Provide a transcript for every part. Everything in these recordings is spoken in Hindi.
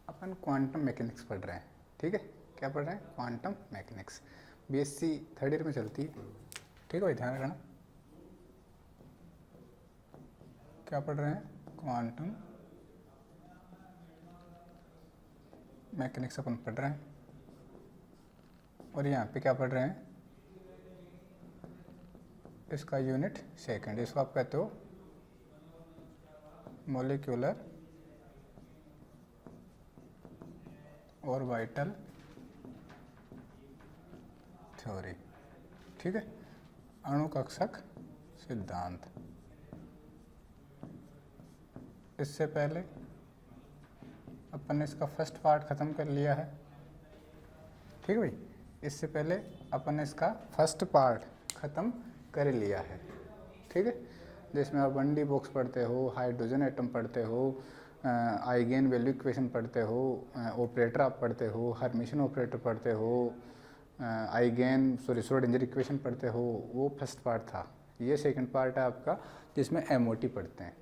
अपन क्वांटम मैकेनिक्स पढ़ रहे हैं, ठीक है। क्या पढ़ रहे हैं? Quantum mechanics. BSc third year में चलती है, ठीक है भाई, ध्यान रखना। क्या पढ़ रहे हैं? क्वांटम मैकेनिक्स अपन पढ़ रहे हैं। और यहाँ पे क्या पढ़ रहे हैं? इसका यूनिट सेकंड, इसको आप कहते हो मॉलिक्यूलर ऑर्बिटल थ्योरी, ठीक है। अणुकक्षक सिद्धांत। इससे पहले अपन ने इसका फर्स्ट पार्ट ख़त्म कर लिया है, ठीक है भाई। इससे पहले अपन ने इसका फर्स्ट पार्ट ख़त्म कर लिया है, ठीक है। जिसमें आप 1D बॉक्स पढ़ते हो, हाइड्रोजन एटम पढ़ते हो, आइगेन वैल्यू इक्वेशन पढ़ते हो, ऑपरेटर आप पढ़ते हो, हर्मिशन ऑपरेटर पढ़ते हो, आइगेन श्रोडिंगर इक्वेशन पढ़ते हो। वो फर्स्ट पार्ट था। ये सेकंड पार्ट है आपका, जिसमें एमओटी पढ़ते हैं,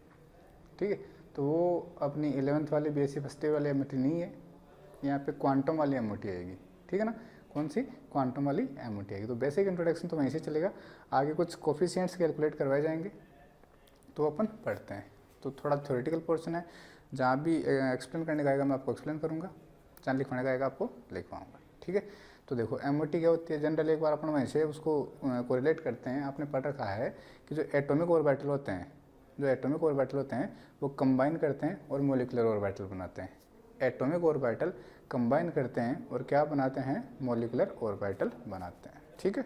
ठीक है। तो वो अपनी 11th वाली बीएससी फर्स्ट ईयर वाली एमओटी नहीं है, यहाँ पे क्वांटम वाली एमओटी आएगी, ठीक है ना। कौन सी? क्वांटम वाली एमओटी आएगी। तो बेसिक इंट्रोडक्शन तो वहीं से चलेगा, आगे कुछ कोफिशिएंट्स कैलकुलेट करवाए जाएंगे तो अपन पढ़ते हैं। तो थोड़ा थ्योरेटिकल पोर्शन है, जहाँ भी एक्सप्लेन करने का आएगा मैं आपको एक्सप्लेन करूँगा, जहाँ लिखवाने का आएगा आपको लिखवाऊँगा, ठीक है। तो देखो एमओटी क्या होती है, जनरल एक बार अपन वहीं से उसको कोरिलेट करते हैं। आपने पढ़ रखा है कि जो एटॉमिक ऑर्बिटल होते हैं, जो एटॉमिक ऑर्बिटल होते हैं वो कंबाइन करते हैं और मॉलिक्यूलर ऑर्बिटल बनाते हैं। एटॉमिक ऑर्बिटल कंबाइन करते हैं और क्या बनाते हैं? मॉलिक्यूलर ऑर्बिटल बनाते हैं, ठीक है।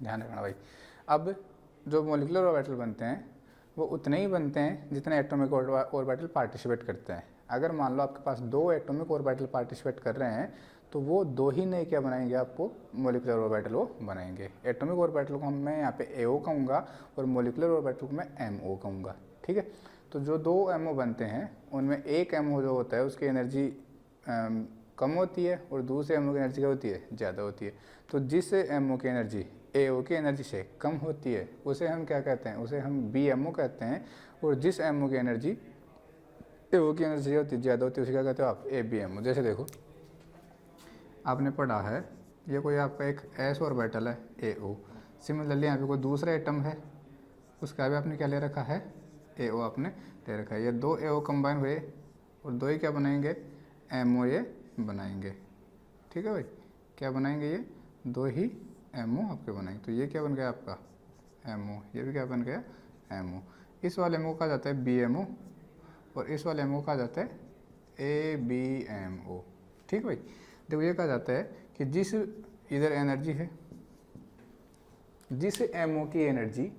ध्यान रखना भाई। अब जो मॉलिक्यूलर ऑर्बिटल बनते हैं वो उतने ही बनते हैं जितने एटॉमिक ऑर्बिटल पार्टिसिपेट करते हैं। अगर मान लो आपके पास 2 एटॉमिक ऑर्बिटल पार्टिसिपेट कर रहे हैं तो वो 2 ही नए क्या बनाएंगे? आपको मॉलिक्यूलर ऑर्बिटल वो बनाएंगे। एटॉमिक ऑर्बिटल को मैं यहाँ पे एओ कहूँगा और मॉलिक्यूलर ऑर्बिटल को मैं एमओ कहूँगा, ठीक है। तो जो 2 एमओ बनते हैं उनमें एक एमओ जो होता है उसकी एनर्जी कम होती है और दूसरे एमओ की एनर्जी क्या होती है? ज़्यादा होती है। तो जिस एमओ की एनर्जी एओ की एनर्जी से कम होती है उसे हम क्या कहते हैं? उसे हम बीएमओ कहते हैं। और जिस एमओ की एनर्जी एओ की एनर्जी होती है ज़्यादा होती है उसे क्या कहते हो आप? एबीएमओ। जैसे देखो आपने पढ़ा है, ये कोई आपका एक एस ऑर्बिटल है एओ। सिमिलरली यहाँ पे कोई दूसरा एटम है, उसका भी आपने क्या ले रखा है? एओ आपने ले रखा है। ये 2 एओ कंबाइन हुए और 2 ही क्या बनाएंगे? एमओ ये बनाएंगे, ठीक है भाई। क्या बनाएंगे? ये 2 ही एमओ आपके बनाएंगे। तो ये क्या बन गया आपका? एमओ। ये भी क्या बन गया? एमओ। इस वाले एमओ कहा जाता है बीएमओ और इस वाले एमओ कहा जाता है एबीएमओ, ठीक भाई। देखो ये कहा जाता है कि जिस इधर एनर्जी है, जिस एमओ की एनर्जी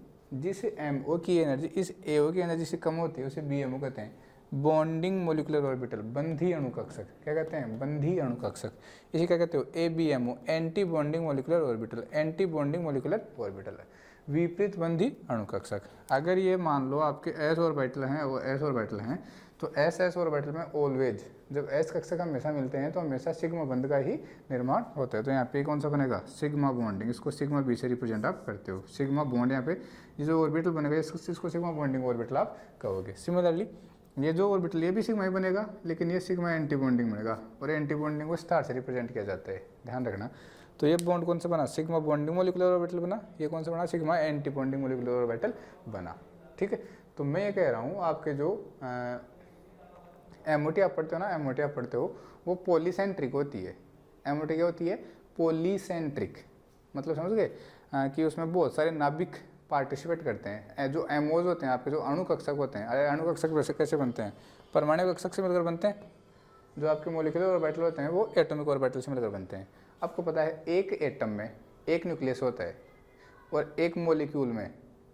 इस एओ की एनर्जी से कम होती है उसे बीएमओ कहते हैं। बॉन्डिंग मॉलिक्यूलर ऑर्बिटल, बंधी अणुकक्षक। क्या कहते हैं? बंधी अणुकक्षक। इसे क्या कहते हो? ABMO, anti bonding molecular orbital. Anti bonding molecular orbital है विपरीत बंधी अणुकक्षक। अगर ये मान लो आपके एस ऑर्बिटल हैं, वो एस ऑर्बिटल हैं, तो एस ऑर्बिटल में ऑलवेज जब एस कक्षक हमेशा मिलते हैं तो हमेशा सिग्मा बंध का ही निर्माण होता है। तो यहाँ पे कौन सा बनेगा? Sigma bonding. इसको सिग्मा बी से रिप्रेजेंट आप करते हो। सिग्मा बॉन्ड यहाँ पे ये जो ऑर्बिटल बनेगा इसको सिग्मा बॉन्डिंग ऑर्बिटल आप कहोगे। सिमिलरली ये जो ऑर्बिटल ये भी सिग्मा ही बनेगा, लेकिन ये सिग्मा एंटी बॉन्डिंग बनेगा और एंटी बॉन्डिंग को स्टार से रिप्रेजेंट किया जाता है, ध्यान रखना। तो ये बॉन्ड कौन सा बना? सिग्मा बॉन्डिंग मॉलिक्यूलर ऑर्बिटल बना। ये कौन सा बना? Sigma anti bonding molecular orbital बना, ठीक है। तो मैं ये कह रहा हूँ आपके जो एमओटी आप पढ़ते हो ना, एमओटी आप पढ़ते हो वो पॉलीसेंट्रिक होती है। एमओटी क्या होती है? पॉलीसेंट्रिक। मतलब समझ गए कि उसमें बहुत सारे नाभिक पार्टिसिपेट करते हैं। जो एमओज होते हैं आपके, जो अणुकक्षक होते हैं, अरे अणुकक्षक वैसे कैसे बनते हैं? परमाणु कक्षक से मिलकर बनते हैं। जो आपके मॉलिक्यूलर ऑर्बिटल होते हैं वो एटॉमिक ऑर्बिटल से मिलकर बनते हैं। आपको पता है एक एटम में एक न्यूक्लियस होता है और एक मॉलिक्यूल में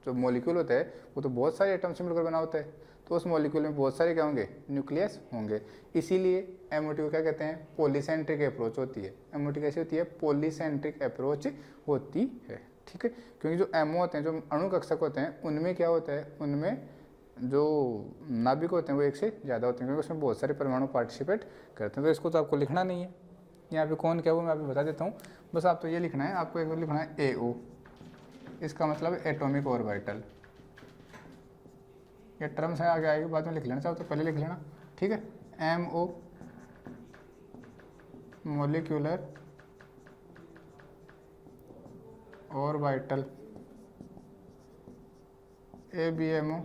जो मॉलिक्यूल होता है वो तो बहुत सारे एटम से मिलकर बना होता है। तो उस मॉलिक्यूल में बहुत सारे क्या होंगे? न्यूक्लियस होंगे। इसीलिए एमओटी को क्या कहते हैं? पॉलीसेंट्रिक अप्रोच होती है। एमओटी कैसी होती है? पॉलीसेंट्रिक अप्रोच होती है, ठीक है। क्योंकि जो एमओ होते हैं, जो अणुकक्षक होते हैं, उनमें क्या होता है? उनमें जो नाभिक होते हैं वो एक से ज़्यादा होते हैं, क्योंकि उसमें बहुत सारे परमाणु पार्टिसिपेट करते हैं। तो इसको तो आपको लिखना नहीं है, यहाँ पे कौन क्या वो मैं आपको बता देता हूँ। बस आप तो ये लिखना है, आपको एक बार लिखना है एओ। इसका मतलब एटॉमिक ऑर्बिटल। ये टर्म्स है, आगे आएगी बाद में लिख लेना, चाहो तो पहले लिख लेना, ठीक है। एमओ मोलिकुलर ऑर्बिटल ABMO,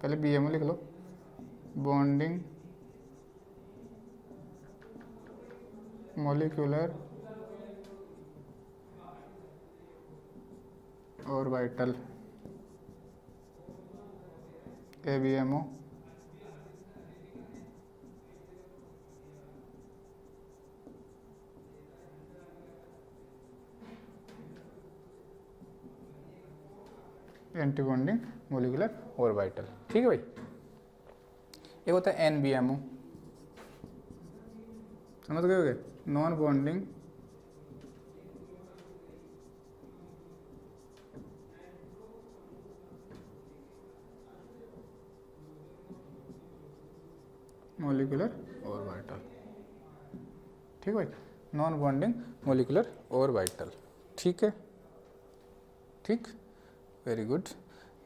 पहले BMO लिख लो, bonding molecular orbital ABMO, anti bonding molecular orbital. ठीक है भाई। एक होता है NBMO, समझ गए होगे, नॉन बॉन्डिंग मोलिकुलर ऑर्बिटल। ठीक है भाई, नॉन बॉन्डिंग मोलिकुलर ऑर्बिटल। ठीक है, ठीक, वेरी गुड।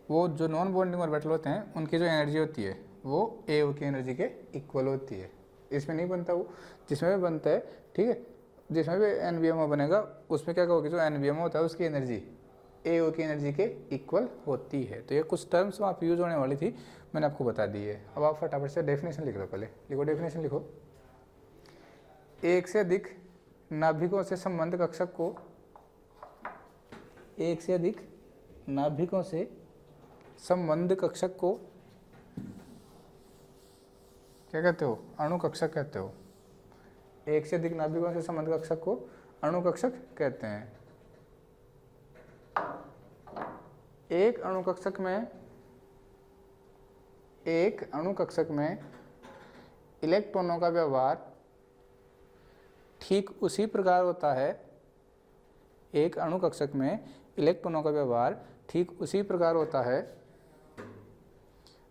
वो जो नॉन बॉन्डिंग ऑर्बिटल होते हैं उनकी जो एनर्जी होती है वो AO की एनर्जी के इक्वल होती है। इसमें नहीं बनता वो, जिसमें भी बनता है, ठीक है, जिसमें भी NBMO बनेगा उसमें क्या कहोगे, जो NBMO होता है उसकी एनर्जी AO की एनर्जी के इक्वल होती है। तो ये कुछ टर्म्स वहाँ पे यूज होने वाली थी, मैंने आपको बता दी है। अब आप फटाफट से डेफिनेशन लिख लो, पहले लिखो डेफिनेशन लिखो। एक से अधिक नाभिकों से संबंध कक्षक को, एक से अधिक नाभिकों से संबंध कक्षक को क्या कहते हो, अणु कक्षक कहते हो। एक से अधिक नाभिकों से संबंध कक्षक को अणु कक्षक कहते हैं। एक अणु कक्षक में इलेक्ट्रॉनों का व्यवहार ठीक उसी प्रकार होता है, एक अणु कक्षक में इलेक्ट्रॉनों का व्यवहार ठीक उसी प्रकार होता है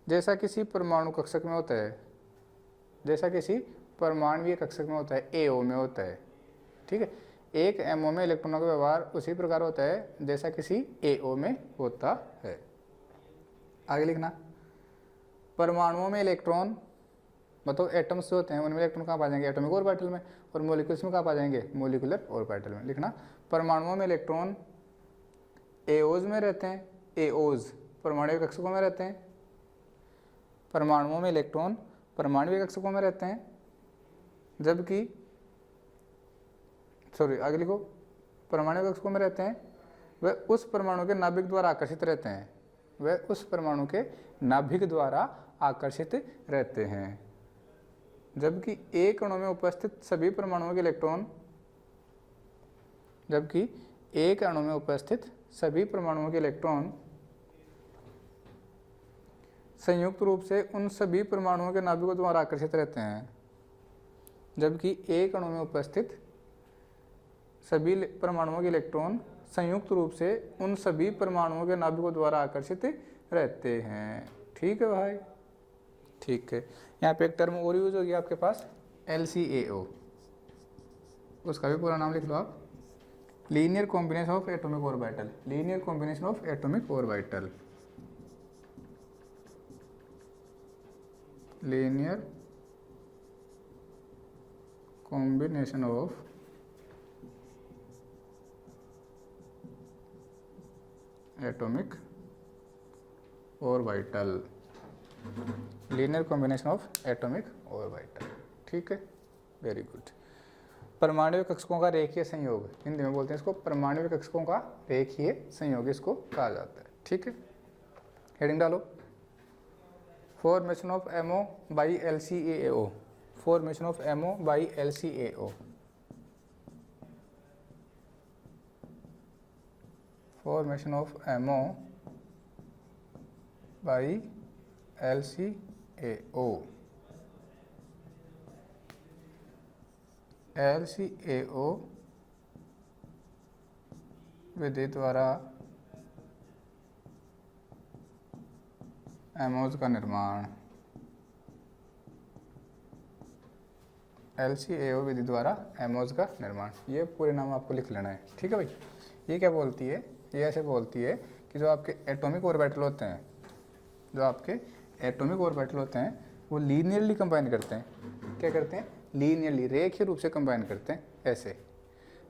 जैसा किसी परमाणु कक्षक में होता है, जैसा किसी परमाणुीय कक्षक में होता है, AO में होता है। ठीक है, एक MO में इलेक्ट्रॉनों का व्यवहार उसी प्रकार होता है जैसा किसी AO में होता है। आगे लिखना, परमाणुओं में इलेक्ट्रॉन, मतलब एटम्स जो होते हैं उनमें इलेक्ट्रॉन कहाँ पा जाएंगे, एटॉमिक ऑर्बिटल में, और मॉलिक्यूल्स में कहाँ पा जाएंगे, मोलिकुलर ऑर्बिटल में। लिखना, परमाणुओं में इलेक्ट्रॉन AOs में रहते हैं, AOs परमाणुीय कक्षकों में रहते हैं, परमाणुओं में इलेक्ट्रॉन परमाणुीय कक्षकों में रहते हैं, जबकि आगे लिखो, परमाणु कक्षकों में रहते हैं, वह उस परमाणु के नाभिक द्वारा आकर्षित रहते हैं, वह उस परमाणु के नाभिक द्वारा आकर्षित रहते हैं, जबकि एक अणु में उपस्थित सभी परमाणुओं के इलेक्ट्रॉन, जबकि एक अणु में उपस्थित सभी परमाणुओं के इलेक्ट्रॉन संयुक्त रूप से उन सभी परमाणुओं के नाभिकों द्वारा आकर्षित रहते हैं, जबकि एक अणु में उपस्थित सभी परमाणुओं के इलेक्ट्रॉन संयुक्त रूप से उन सभी परमाणुओं के नाभिकों द्वारा आकर्षित रहते हैं। ठीक है भाई, ठीक है। यहाँ पे एक टर्म और यूज हो गया आपके पास, LCAO, उसका भी पूरा नाम लिख लो आप, linear combination of atomic orbital, linear combination of atomic orbital, linear combination of atomic orbital, linear combination of atomic orbital. ठीक है, वेरी गुड। परमाणु कक्षकों का रेखीय संयोग, हिंदी में बोलते हैं इसको, परमाणु कक्षकों का रेखीय संयोग इसको कहा जाता है। ठीक है, हेडिंग डालो, formation of MO by LCAO, formation of MO by LCAO, formation of MO by LCAO, LCAO विधि द्वारा एमोज का निर्माण, LCAO विधि द्वारा एमोज का निर्माण, ये पूरे नाम आपको लिख लेना है। ठीक है भाई, ये क्या बोलती है, ये ऐसे बोलती है कि जो आपके एटॉमिक ऑर्बिटल होते हैं, जो आपके एटॉमिक ऑर्बिटल होते हैं वो लीनियरली कंबाइन करते हैं। क्या करते हैं, लीनियरली रेखीय रूप से कंबाइन करते हैं। ऐसे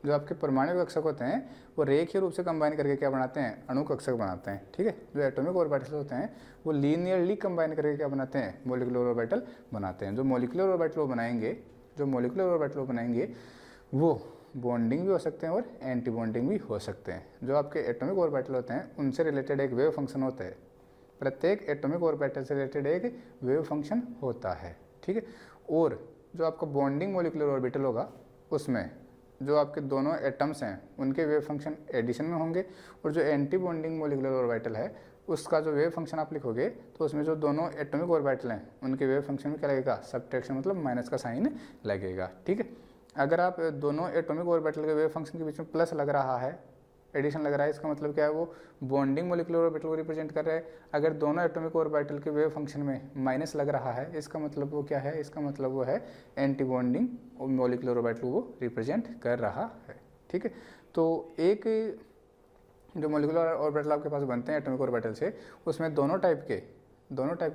जो आपके परमाणु कक्षक होते हैं वो रेखीय रूप से कंबाइन करके क्या बनाते हैं, अणु कक्षक बनाते हैं। ठीक है, जो एटॉमिक ऑर्बिटल्स होते हैं वो लीनियरली कंबाइन करके क्या बनाते हैं, मॉलिक्यूलर ऑर्बिटल बनाते हैं। जो मॉलिक्यूलर ऑर्बिटल वो बनाएंगे, जो मॉलिक्यूलर ऑर्बिटल वो बनाएंगे वो बॉन्डिंग भी हो सकते हैं और एंटी बॉन्डिंग भी हो सकते हैं। जो आपके एटॉमिक ऑर्बिटल होते हैं उनसे रिलेटेड एक वेव फंक्शन होता है, प्रत्येक एटॉमिक ऑर्बिटल से रिलेटेड एक वेव फंक्शन होता है। ठीक है, और जो आपका बॉन्डिंग मॉलिक्यूलर ऑर्बिटल होगा उसमें जो आपके दोनों एटम्स हैं उनके वेव फंक्शन एडिशन में होंगे, और जो एंटी बॉन्डिंग मॉलिक्यूलर ऑर्बिटल है उसका जो वेव फंक्शन आप लिखोगे तो उसमें जो दोनों एटॉमिक ऑर्बिटल हैं उनके वेव फंक्शन में क्या लगेगा, सब्ट्रैक्शन मतलब माइनस का साइन लगेगा। ठीक है, अगर आप दोनों एटॉमिक ऑर्बिटल के वेव फंक्शन के बीच में प्लस लग रहा है, एडिशन लग रहा है, इसका मतलब क्या है, वो बॉन्डिंग मॉलिक्यूलर ऑर्बिटल को रिप्रेजेंट कर रहा है। अगर दोनों एटॉमिक ऑर्बिटल के वेव फंक्शन में माइनस लग रहा है, इसका मतलब वो क्या है, इसका मतलब वो है एंटी बॉन्डिंग मॉलिक्यूलर ऑर्बिटल को रिप्रेजेंट कर रहा है। ठीक है, तो एक जो मॉलिक्यूलर ऑर्बिटल आपके पास बनते हैं एटॉमिक ऑर्बिटल से, उसमें दोनों टाइप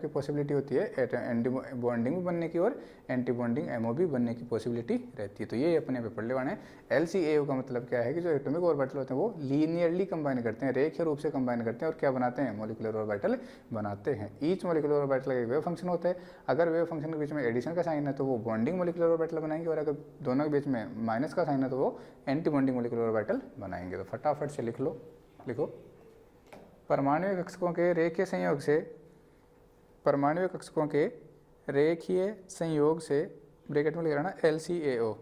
की पॉसिबिलिटी होती है, एंटी बॉन्डिंग भी बनने की और एंटी बॉन्डिंग एमओ भी बनने की पॉसिबिलिटी रहती है। तो ये अपने पे पढ़ लेवाना है। LCAO का मतलब क्या है कि जो एटॉमिक ऑर्बिटल होते हैं वो लीनियरली कंबाइन करते हैं, रेखीय रूप से कंबाइन करते हैं और क्या बनाते हैं, मॉलिक्यूलर ऑर्बिटल बनाते हैं। ईच मॉलिक्यूलर ऑर्बिटल का एक वेव फंक्शन होता है। अगर वेव फंक्शन के बीच में एडिशन का साइन है तो वो बॉन्डिंग मॉलिक्यूलर ऑर्बिटल बनाएंगे, और अगर दोनों के बीच में माइनस का साइन है तो वो एंटी बॉन्डिंग मॉलिक्यूलर ऑर्बिटल बनाएंगे। तो फटाफट से लिखो परमाणु कक्षकों के रेखीय संयोग से, परमाणु कक्षकों के रेखीय संयोग से, ब्रैकेट में लिख रहा ना LCAO,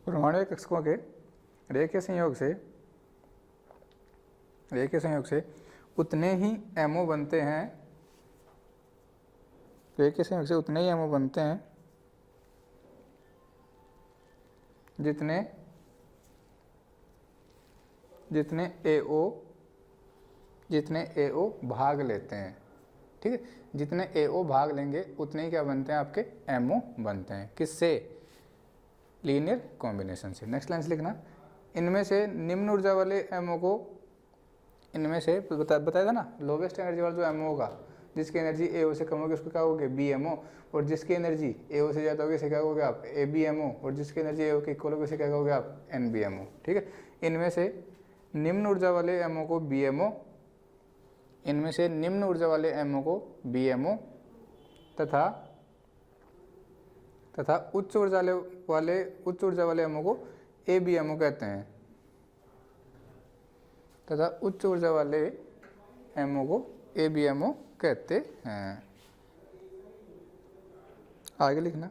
परमाणु कक्षकों के रेखीय संयोग से उतने ही एमओ बनते हैं, रेखीय संयोग से उतने ही एमओ बनते हैं जितने AO भाग लेते हैं। ठीक है, जितने AO भाग लेंगे उतने ही क्या बनते हैं, आपके MO बनते हैं। किससे, लीनियर कॉम्बिनेशन से। नेक्स्ट लाइन से लिखना, इनमें से निम्न ऊर्जा वाले MO को, इनमें से बताया था ना, लोवेस्ट एनर्जी वाला जो MO होगा, जिसकी एनर्जी AO से कम होगी उसको क्या होगे, BMO, और जिसकी एनर्जी AO से ज़्यादा होगी उसे क्या कहोगे आप, ABMO, और जिसकी एनर्जी AO के इक्वल होगी उसे क्या कहोगे आप, NBMO। ठीक है, इनमें से निम्न ऊर्जा वाले MO को BMO, इनमें से निम्न ऊर्जा वाले MO को BMO तथा उच्च ऊर्जा वाले MO को ABMO कहते हैं, तथा उच्च ऊर्जा वाले MO को ABMO कहते हैं। आगे लिखना,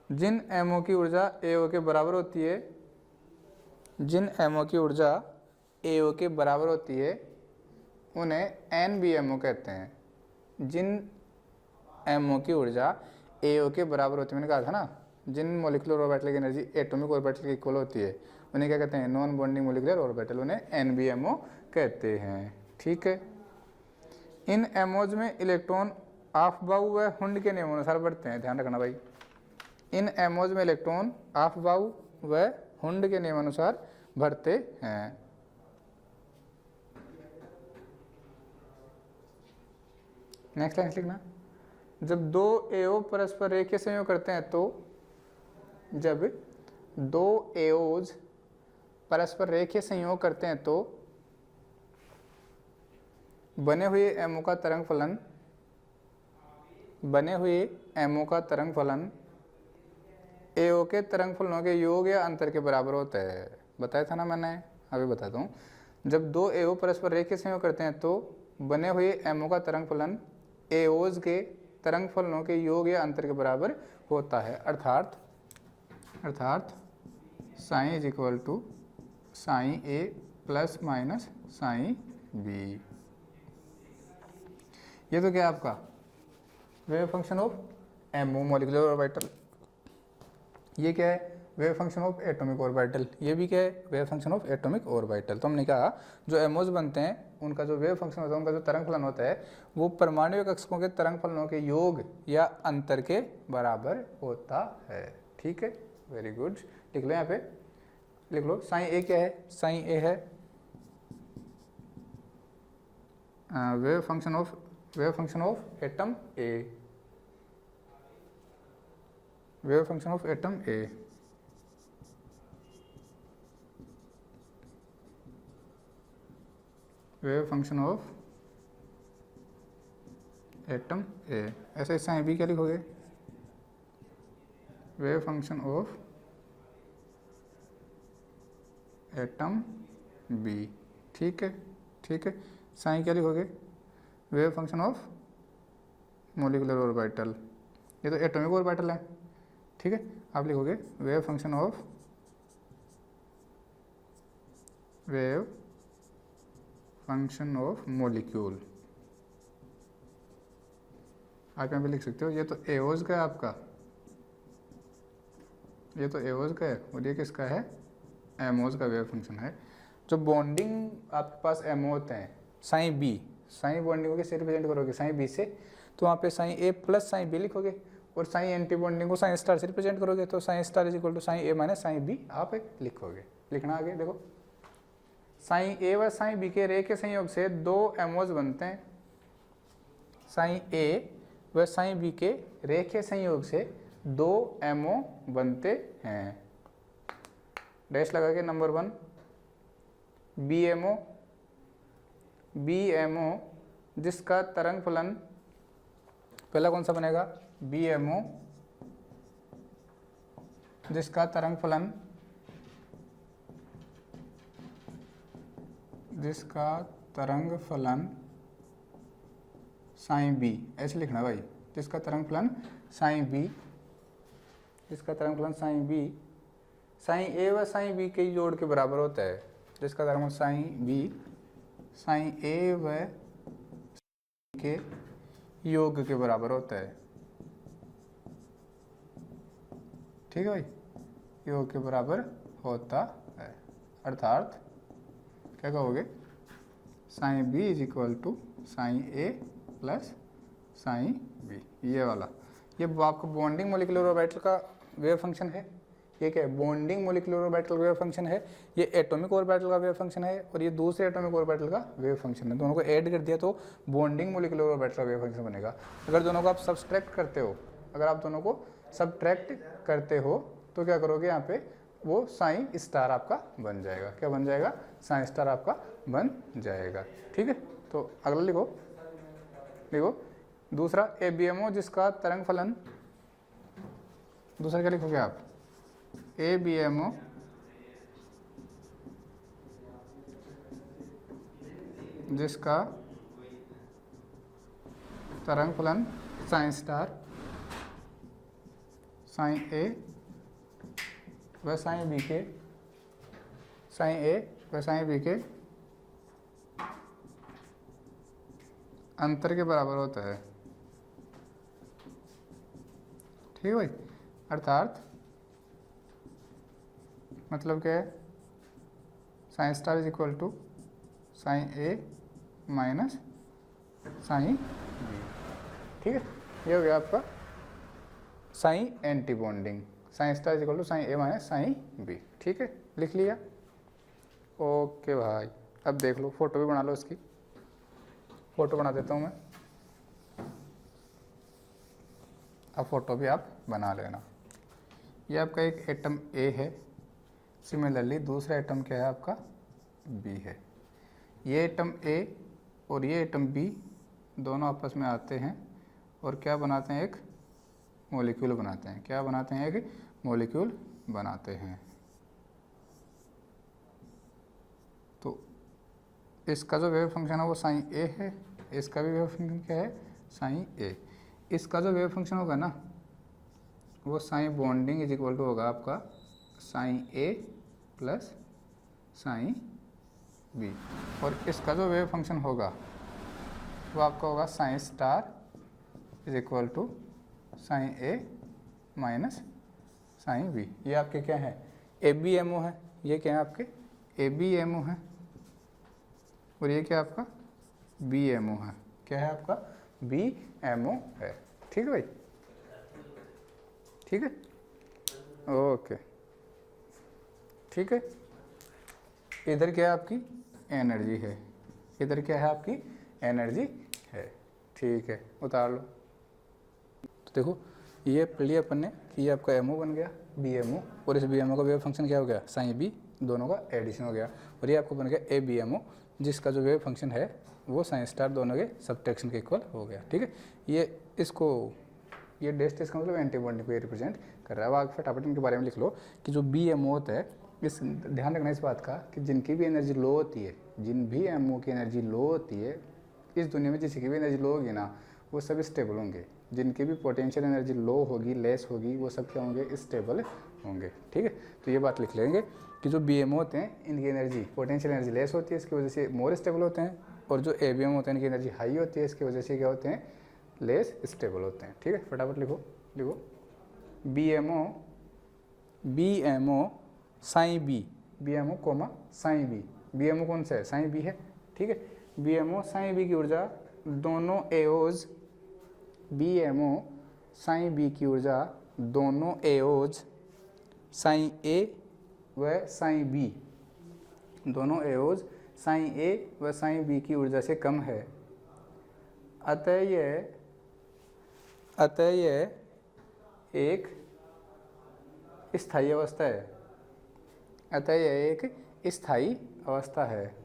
जिन MO की ऊर्जा AO के बराबर होती है, जिन MO की ऊर्जा AO के बराबर होती है उन्हें NBMO कहते हैं। जिन MO की ऊर्जा AO के बराबर होती है, मैंने कहा था ना, जिन मॉलिक्यूलर ऑर्बिटल की एनर्जी एटॉमिक ऑर्बिटल के इक्वल होती है उन्हें क्या कहते हैं, नॉन बॉन्डिंग मॉलिक्यूलर ऑर्बिटल, उन्हें NBMO कहते हैं। ठीक है, इन एमोज में इलेक्ट्रॉन ऑफ-बाउ व हुंड के नियमानुसार बढ़ते हैं। ध्यान रखना भाई, इन एमोज में इलेक्ट्रॉन ऑफ-बाउ व हुंड के नियमानुसार बढ़ते हैं। नेक्स्ट लाइन लिखना, जब दो AO परस्पर रेखीय संयोग करते हैं तो, जब दो AOs परस्पर रेखीय संयोग करते हैं तो बने हुए MO का तरंग फलन AO के तरंग फलनों के योग या अंतर के बराबर होता है। बताया था ना मैंने, अभी बताता हूँ। जब दो AO परस्पर रेखीय संयोग करते हैं तो बने हुए MO का तरंग फलन AOs के तरंग फलनों के योग या अंतर के बराबर होता है। अर्थात psi is equal to psi A plus minus psi B। ये तो क्या है आपका wave function of MO molecular orbital. ये क्या है, wave function of atomic orbital. ये भी क्या है, wave function of atomic orbital. तो हमने कहा जो एमओज बनते हैं उनका जो वेव फंक्शन होता है, उनका जो तरंग फलन होता है वो परमाणु कक्षकों के तरंग फलनों के योग या अंतर के बराबर होता है। ठीक है, वेरी गुड। लिख लो, यहाँ पे लिख लो, साइन A क्या है, साइन A है wave function of wave function of atom A, wave function of atom A, wave function of atom A. ऐसे साइन बी क्या लिखोगे, wave function of atom B. ठीक है, ठीक है। साइन क्या लिखोगे, wave function of molecular orbital, ये तो एटॉमिक ऑर्बिटल है। ठीक है, आप लिखोगे wave function of, wave function of molecule. आप यहाँ पे लिख सकते हो, ये तो एओज का है आपका, ये तो एओज का है, और ये किसका है, एमओज का वेव फंक्शन है। जो बॉन्डिंग आपके पास एमओ होते हैं, साइन बी, साइन बॉन्डिंग को कैसे रिप्रेजेंट करोगे, साइन बी से, तो वहाँ पे psi A plus psi B लिखोगे, और साइन एंटी बॉन्डिंग को साइन स्टार से रिप्रेजेंट करोगे, तो psi star is equal to psi A minus psi B आप लिखोगे। लिखना आगे देखो, साइन ए व साइन बी के रे के संयोग से दो एमओज बनते हैं, साइन ए व साइन बी के रे के संयोग से दो एमओ बनते हैं। डैश लगा के नंबर 1 बीएमओ, बीएमओ जिसका तरंग फलन, पहला कौन सा बनेगा, बीएमओ जिसका तरंग फलन, जिसका तरंग फलन साइन बी, ऐसे लिखना भाई, जिसका तरंग फलन साइन बी, जिसका तरंग फलन साइन बी, साइन ए व साइन बी के जोड़ के बराबर होता है, जिसका तरंग फलन साइन बी साइन ए व के योग के बराबर होता है। ठीक है भाई, योग के बराबर होता है, अर्थात क्या कहोगे, psi B is equal to psi A plus psi B, ये वाला। ये आपको बॉन्डिंग मोलिकुलर ऑर्बिटल का वेव फंक्शन है, ये क्या है, बॉन्डिंग मोलिकुलर ऑर्बिटल का वेव फंक्शन है, ये एटॉमिक ऑर्बिटल का वेव फंक्शन है, और ये दूसरे एटॉमिक ऑर्बिटल का वेव फंक्शन है। दोनों को ऐड कर दिया तो बॉन्डिंग मोलिकुलर ऑर्बिटल का वेव फंक्शन बनेगा। अगर दोनों को आप सब्सट्रैक्ट करते हो, अगर आप दोनों को सब्ट्रैक्ट करते हो तो क्या करोगे, यहाँ पे वो साइन स्टार आपका बन जाएगा। क्या बन जाएगा, साइन स्टार आपका बन जाएगा। ठीक है, तो अगला लिखो, देखो दूसरा एबीएमओ जिसका तरंग फलन, दूसरा क्या लिखोगे आप, एबीएमओ जिसका तरंग फलन साइन स्टार, साइन ए व साइन बी के, साइन ए व साइन बी के अंतर के बराबर होता है। ठीक है भाई, अर्थात मतलब क्या है, psi star is equal to psi A minus psi B. ठीक है, ये हो गया आपका psi anti bonding, psi star is equal to psi A minus psi B. ठीक है, लिख लिया। ओके भाई, अब देख लो, फोटो भी बना लो इसकी, फोटो बना देता हूँ मैं, अब फोटो भी आप बना लेना। ये आपका एक एटम ए है, सिमिलरली दूसरा एटम क्या है आपका, बी है। ये एटम ए और ये एटम बी दोनों आपस में आते हैं और क्या बनाते हैं, एक मॉलिक्यूल बनाते हैं। क्या बनाते हैं, एक मॉलिक्यूल बनाते हैं। तो इसका जो वेव फंक्शन है वो साइन ए है, इसका भी वेव फंक्शन क्या है, साइन ए। इसका जो वेव फंक्शन होगा ना, वो psi bonding is equal to होगा आपका psi A plus psi B, और इसका जो वेव फंक्शन होगा वो आपका होगा psi star is equal to psi A minus psi B. ये आपके क्या है, ए बी एम ओ है, ये क्या है आपके ए बी एम ओ है, और ये क्या आपका बी एम ओ है। क्या है आपका, बी एम ओ है। ठीक है भाई, ठीक है, ओके, ठीक है। इधर क्या है आपकी एनर्जी है, इधर क्या है आपकी एनर्जी है। ठीक है, उतार लो। तो देखो ये पढ़ लिया अपन ने कि ये आपका एमओ बन गया बी एमओ, और इस बी एमओ का वेव फंक्शन क्या हो गया, साइन बी, दोनों का एडिशन हो गया, और ये आपको बन गया ए बी एमओ, जिसका जो वेव फंक्शन है वो साइन स्टार दोनों के सब्ट्रैक्शन के इक्वल हो गया। ठीक है, ये इसको ये डेस्ट इसका मतलब एंटी बॉन्डिंग को रिप्रेजेंट कर रहा है। अब आगे फटाफट इनके बारे में लिख लो कि जो बी एमओ होता है, इस ध्यान रखना इस बात का कि जिनकी भी एनर्जी लो होती है, जिन भी एमओ की एनर्जी लो होती है इस दुनिया में, जिसकी भी एनर्जी लो होगी ना वो सब स्टेबल होंगे। जिनकी भी पोटेंशियल एनर्जी लो होगी, लेस होगी, वो सब क्या होंगे, स्टेबल होंगे। ठीक है, तो ये बात लिख लेंगे कि जो बी एमओ होते हैं इनकी एनर्जी पोटेंशियल एनर्जी लेस होती है, इसकी वजह से मोर स्टेबल होते हैं, और जो ए बी एम होते हैं इनकी एनर्जी हाई होती है, इसकी वजह से क्या होते हैं, लेस स्टेबल होते हैं। ठीक है, फटाफट लिखो B MO psi B, B MO comma psi B, B MO कौन सा है, साइन बी है। ठीक है, बी एमओ साइन बी की ऊर्जा दोनों AOs, B MO psi B की ऊर्जा दोनों एओज साइन ए व साइन बी, दोनों एओज साइन ए व साइन बी की ऊर्जा से कम है। अतः यह एक स्थायी अवस्था है, अतः यह एक स्थायी अवस्था है।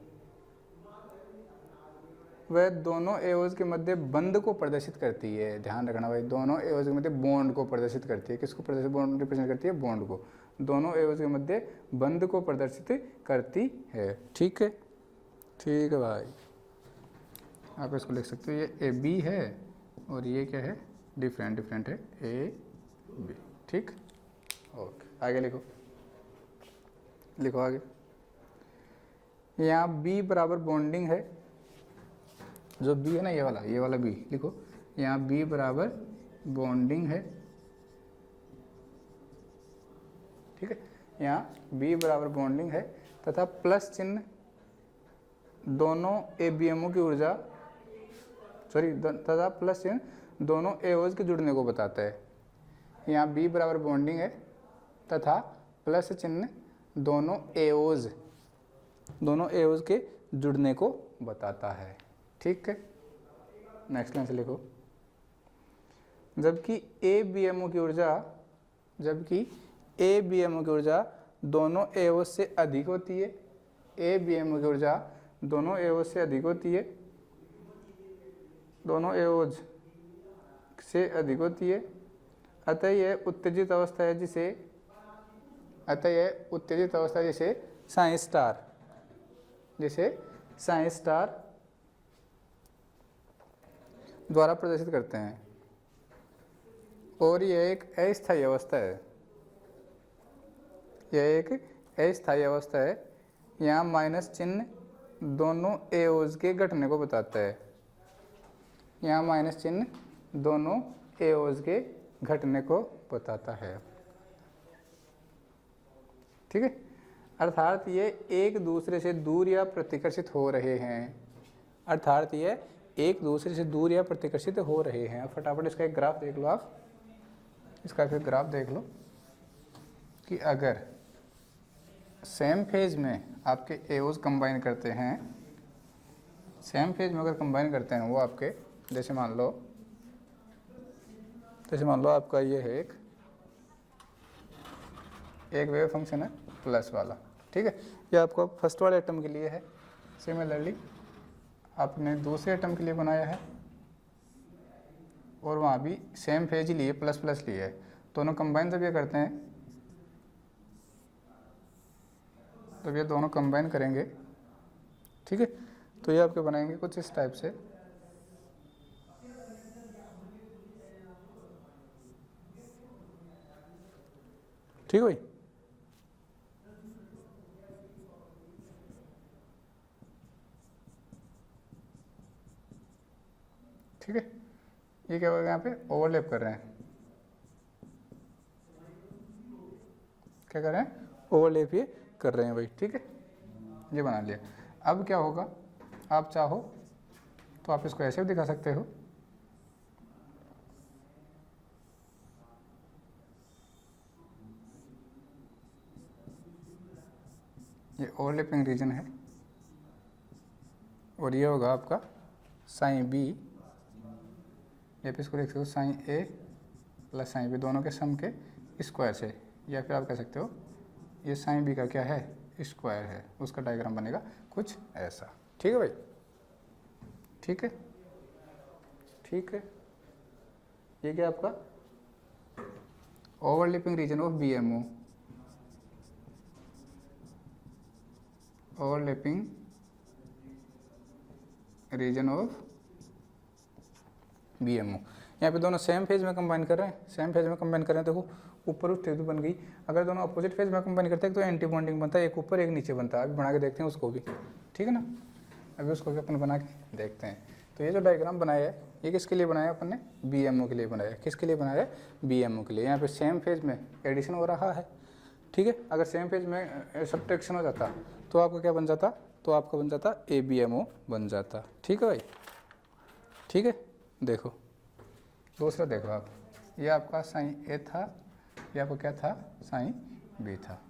वह दोनों एओज के मध्य बंध को प्रदर्शित करती है। ध्यान रखना भाई, दोनों एओज के मध्य बॉन्ड को प्रदर्शित करती है। किसको प्रदर्शित, बॉन्ड रिप्रेजेंट करती है, बॉन्ड को। दोनों एओज के मध्य बंध को प्रदर्शित करती है। ठीक है, ठीक है भाई, आप इसको लिख सकते हो, ये ए बी है और ये क्या है, डिफरेंट है, ए बी। ठीक, ओके, आगे लिखो आगे। यहाँ बी बराबर बॉन्डिंग है, जो बी है ना, ये वाला बी लिखो। यहाँ बी बराबर बॉन्डिंग है। ठीक है, यहाँ बी बराबर बॉन्डिंग है तथा प्लस चिन्ह दोनों ए बी एमओ की ऊर्जा तथा प्लस चिन्ह दोनों एओज के जुड़ने को बताता है। यहाँ बी बराबर बॉन्डिंग है तथा प्लस चिन्ह दोनों एओज के जुड़ने को बताता है। ठीक है, नेक्स्ट लाइन से लिखो। जबकि ए बी एमओ की ऊर्जा दोनों एओज से अधिक होती है, ए बी एमओ की ऊर्जा दोनों एओज से अधिक होती है, दोनों एओज से अधिक होती है। अतः यह उत्तेजित अवस्था है जिसे साइन स्टार द्वारा प्रदर्शित करते हैं, और यह एक अस्थायी अवस्था है। यहाँ माइनस चिन्ह दोनों एओज के घटने को बताता है। यहाँ माइनस चिन्ह दोनों एओज के घटने को बताता है। ठीक है, अर्थात ये एक दूसरे से दूर या प्रतिकर्षित हो रहे हैं। फटाफट इसका एक ग्राफ देख लो आप, इसका फिर ग्राफ देख लो कि अगर सेम फेज में आपके एओज कंबाइन करते हैं, वो आपके जैसे मान लो आपका ये है एक वेव फंक्शन है प्लस वाला। ठीक है, ये आपको फर्स्ट वाले एटम के लिए है। सिमिलरली आपने दूसरे एटम के लिए बनाया है और वहाँ भी सेम फेज ही लिए, प्लस लिए है। दोनों कंबाइन जब ये करते हैं, जब ये दोनों कंबाइन करेंगे, ठीक है, तो ये आपके बनाएंगे कुछ इस टाइप से। ठीक है भाई, ठीक है, ये क्या होगा, यहाँ पे ओवरलैप कर रहे हैं। क्या कर रहे हैं, ओवरलैप ये कर रहे हैं भाई। ठीक है, ये बना लिया। अब क्या होगा, आप चाहो तो आप इसको ऐसे भी दिखा सकते हो, ये ओवरलैपिंग रीजन है और ये होगा आपका साइन बी या फिर इसको लिख सकते हो sign A plus psi B दोनों के सम के स्क्वायर से, या फिर आप कह सकते हो ये साइन बी का क्या है स्क्वायर है, उसका डायग्राम बनेगा कुछ ऐसा। ठीक है भाई, ठीक है, ठीक है। ये क्या आपका overlapping region of BMO, overlapping region of BMO. यहाँ पे दोनों सेम फेज में कंबाइन कर रहे हैं, सेम फेज में कंबाइन कर रहे हैं। देखो ऊपर उस त्रिभुज बन गई। अगर दोनों अपोजिट फेज में कंबाइन करते हैं तो एंटी बॉन्डिंग बनता है, एक ऊपर एक नीचे बनता है। अभी बना के देखते हैं उसको भी, ठीक है ना। अभी उसको भी अपन बना के देखते हैं। तो ये जो डायग्राम बनाया है ये किसके लिए बनाया अपन ने, बीएमओ के लिए बनाया है। किसके लिए बनाया है, बीएमओ के लिए। यहाँ पे सेम फेज में एडिशन हो रहा है, ठीक है। अगर सेम फेज में सब्ट्रैक्शन हो जाता तो आपका क्या बन जाता, तो आपका बन जाता एबीएमओ बन जाता। ठीक है भाई, ठीक है। देखो दूसरा देखो आप, ये आपका साइन ए था, ये आपका क्या था साइन बी था,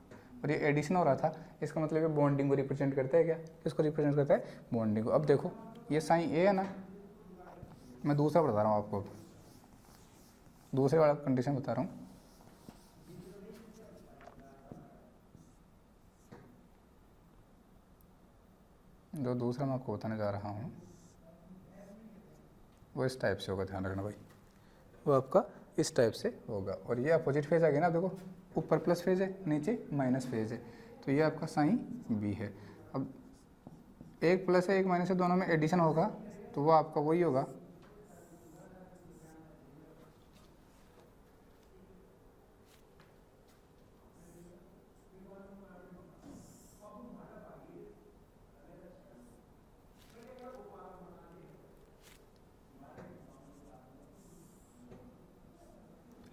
और ये एडिशन हो रहा था। इसका मतलब ये बॉन्डिंग को रिप्रेजेंट करता है क्या, किसको रिप्रेजेंट करता है, बॉन्डिंग को। अब देखो ये साइन ए है ना, मैं दूसरा बता रहा हूँ आपको, दूसरे वाला कंडीशन बता रहा हूँ। जो दूसरा मैं आपको बताने जा रहा हूँ वो इस टाइप से होगा, ध्यान रखना भाई, वो आपका इस टाइप से होगा। और ये अपोजिट फेज आ गया ना, देखो ऊपर प्लस फेज है नीचे माइनस फेज है, तो ये आपका साइन बी है। अब एक प्लस है एक माइनस है, दोनों में एडिशन होगा तो वो आपका वही होगा,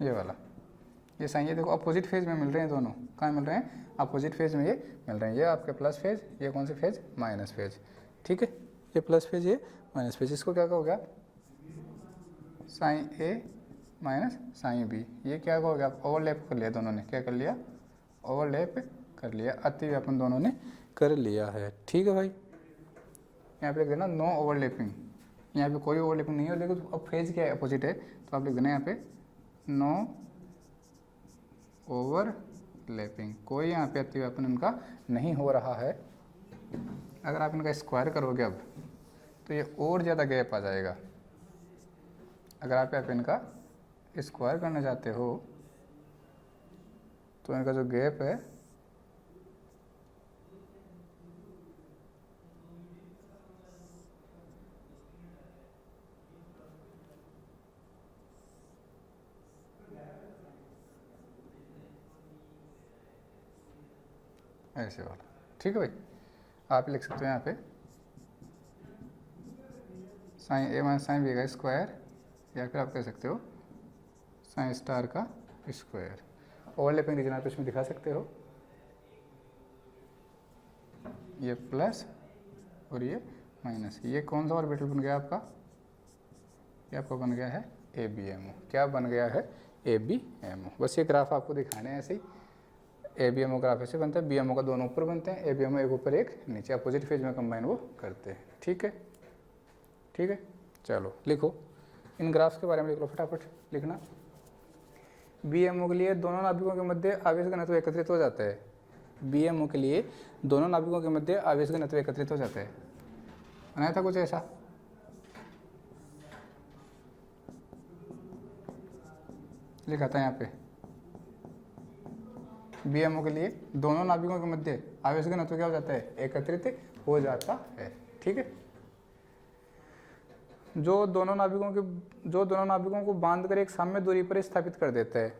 ये वाला। ये साइन ये देखो अपोजिट फेज में मिल रहे हैं दोनों, कहाँ मिल रहे हैं, अपोजिट फेज में ये मिल रहे हैं। ये आपके प्लस फेज, ये कौन से फेज, माइनस फेज, ठीक है। ये प्लस फेज ये माइनस फेज, इसको क्या कहोगे आप, sign A minus psi B. ये क्या कहोगे आप, ओवरलैप कर लिया दोनों ने, क्या कर लिया, ओवरलैप कर लिया, अतिव्यापन दोनों ने कर लिया है। ठीक है भाई, यहाँ पे लिख देना नो ओवरलैपिंग, यहाँ पे कोई ओवरलैपिंग नहीं है। लेकिन अब फेज क्या है, अपोजिट है, तो आप लिख देना यहाँ पे नो ओवरलैपिंग, कोई यहाँ पे अतिव्यापन इनका नहीं हो रहा है। अगर आप इनका स्क्वायर करोगे अब तो ये और ज़्यादा गैप आ जाएगा। अगर आप यहाँ पे इनका स्क्वायर करना चाहते हो तो इनका जो गैप है ऐसे वाला, ठीक है भाई। आप लिख सकते हो यहाँ पे psi A minus psi B का स्क्वायर, या फिर आप कह सकते हो साइन स्टार का स्क्वायर। ओवरलैपिंग रीजन आप इसमें दिखा सकते हो, ये प्लस और ये माइनस। ये कौन सा ऑर्बिटल बन गया आपका, ये आपका बन गया है ए बी एम ओ। क्या बन गया है, ए बी एम ओ। बस ये ग्राफ आपको दिखाने हैं ऐसे ही। A B M O graph ऐसे बनता है, बी एम ओ का दोनों ऊपर बनते हैं, ए बी एम ओ एक ऊपर एक नीचे, अपोजिट फेज में कंबाइन वो करते हैं। ठीक है, ठीक है। चलो लिखो, इन ग्राफ्स के बारे में लिख लो फटाफट, लिखना। बी एम ओ के लिए दोनों नाभिकों के मध्य आवेश घनत्व एकत्रित हो जाता है। बी एम ओ के लिए दोनों नाभिकों के मध्य आवेश घनत्व एकत्रित हो जाता है। बनाया था कुछ ऐसा, लिखा था यहाँ पे, बीएमओ के लिए दोनों नाभिकों के मध्य आवेश घनत्व क्या हो जाता है, एकत्रित हो जाता है। ठीक है, जो दोनों नाभिकों को बांधकर एक साम्य दूरी पर स्थापित कर देता है,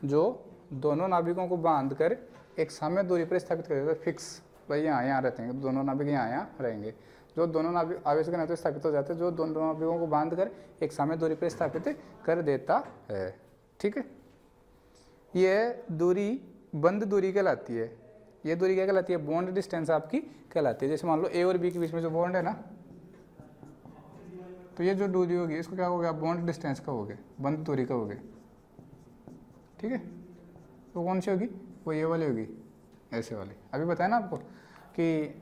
जो दोनों नाभिकों को बांधकर एक साम्य दूरी पर स्थापित कर देता है, फिक्स भाई यहाँ रहते हैं, दोनों नाभिक यहाँ रहेंगे। जो दोनों नाभिक आवेश घनत्व स्थापित हो जाते हैं, जो दोनों नाभिकों को बांधकर एक साम्य दूरी पर स्थापित कर देता है। ठीक है, यह दूरी बंद दूरी कहलाती है। ये दूरी क्या कहलाती है, बॉन्ड डिस्टेंस आपकी कहलाती है। जैसे मान लो ए और बी के बीच में जो बॉन्ड है ना, तो ये जो दूरी होगी इसको क्या कहोगे आप, बॉन्ड डिस्टेंस कहोगे, बंद दूरी कहोगे। ठीक है, तो कौन सी होगी, वो ये वाली होगी, ऐसे वाली। अभी बताया ना आपको कि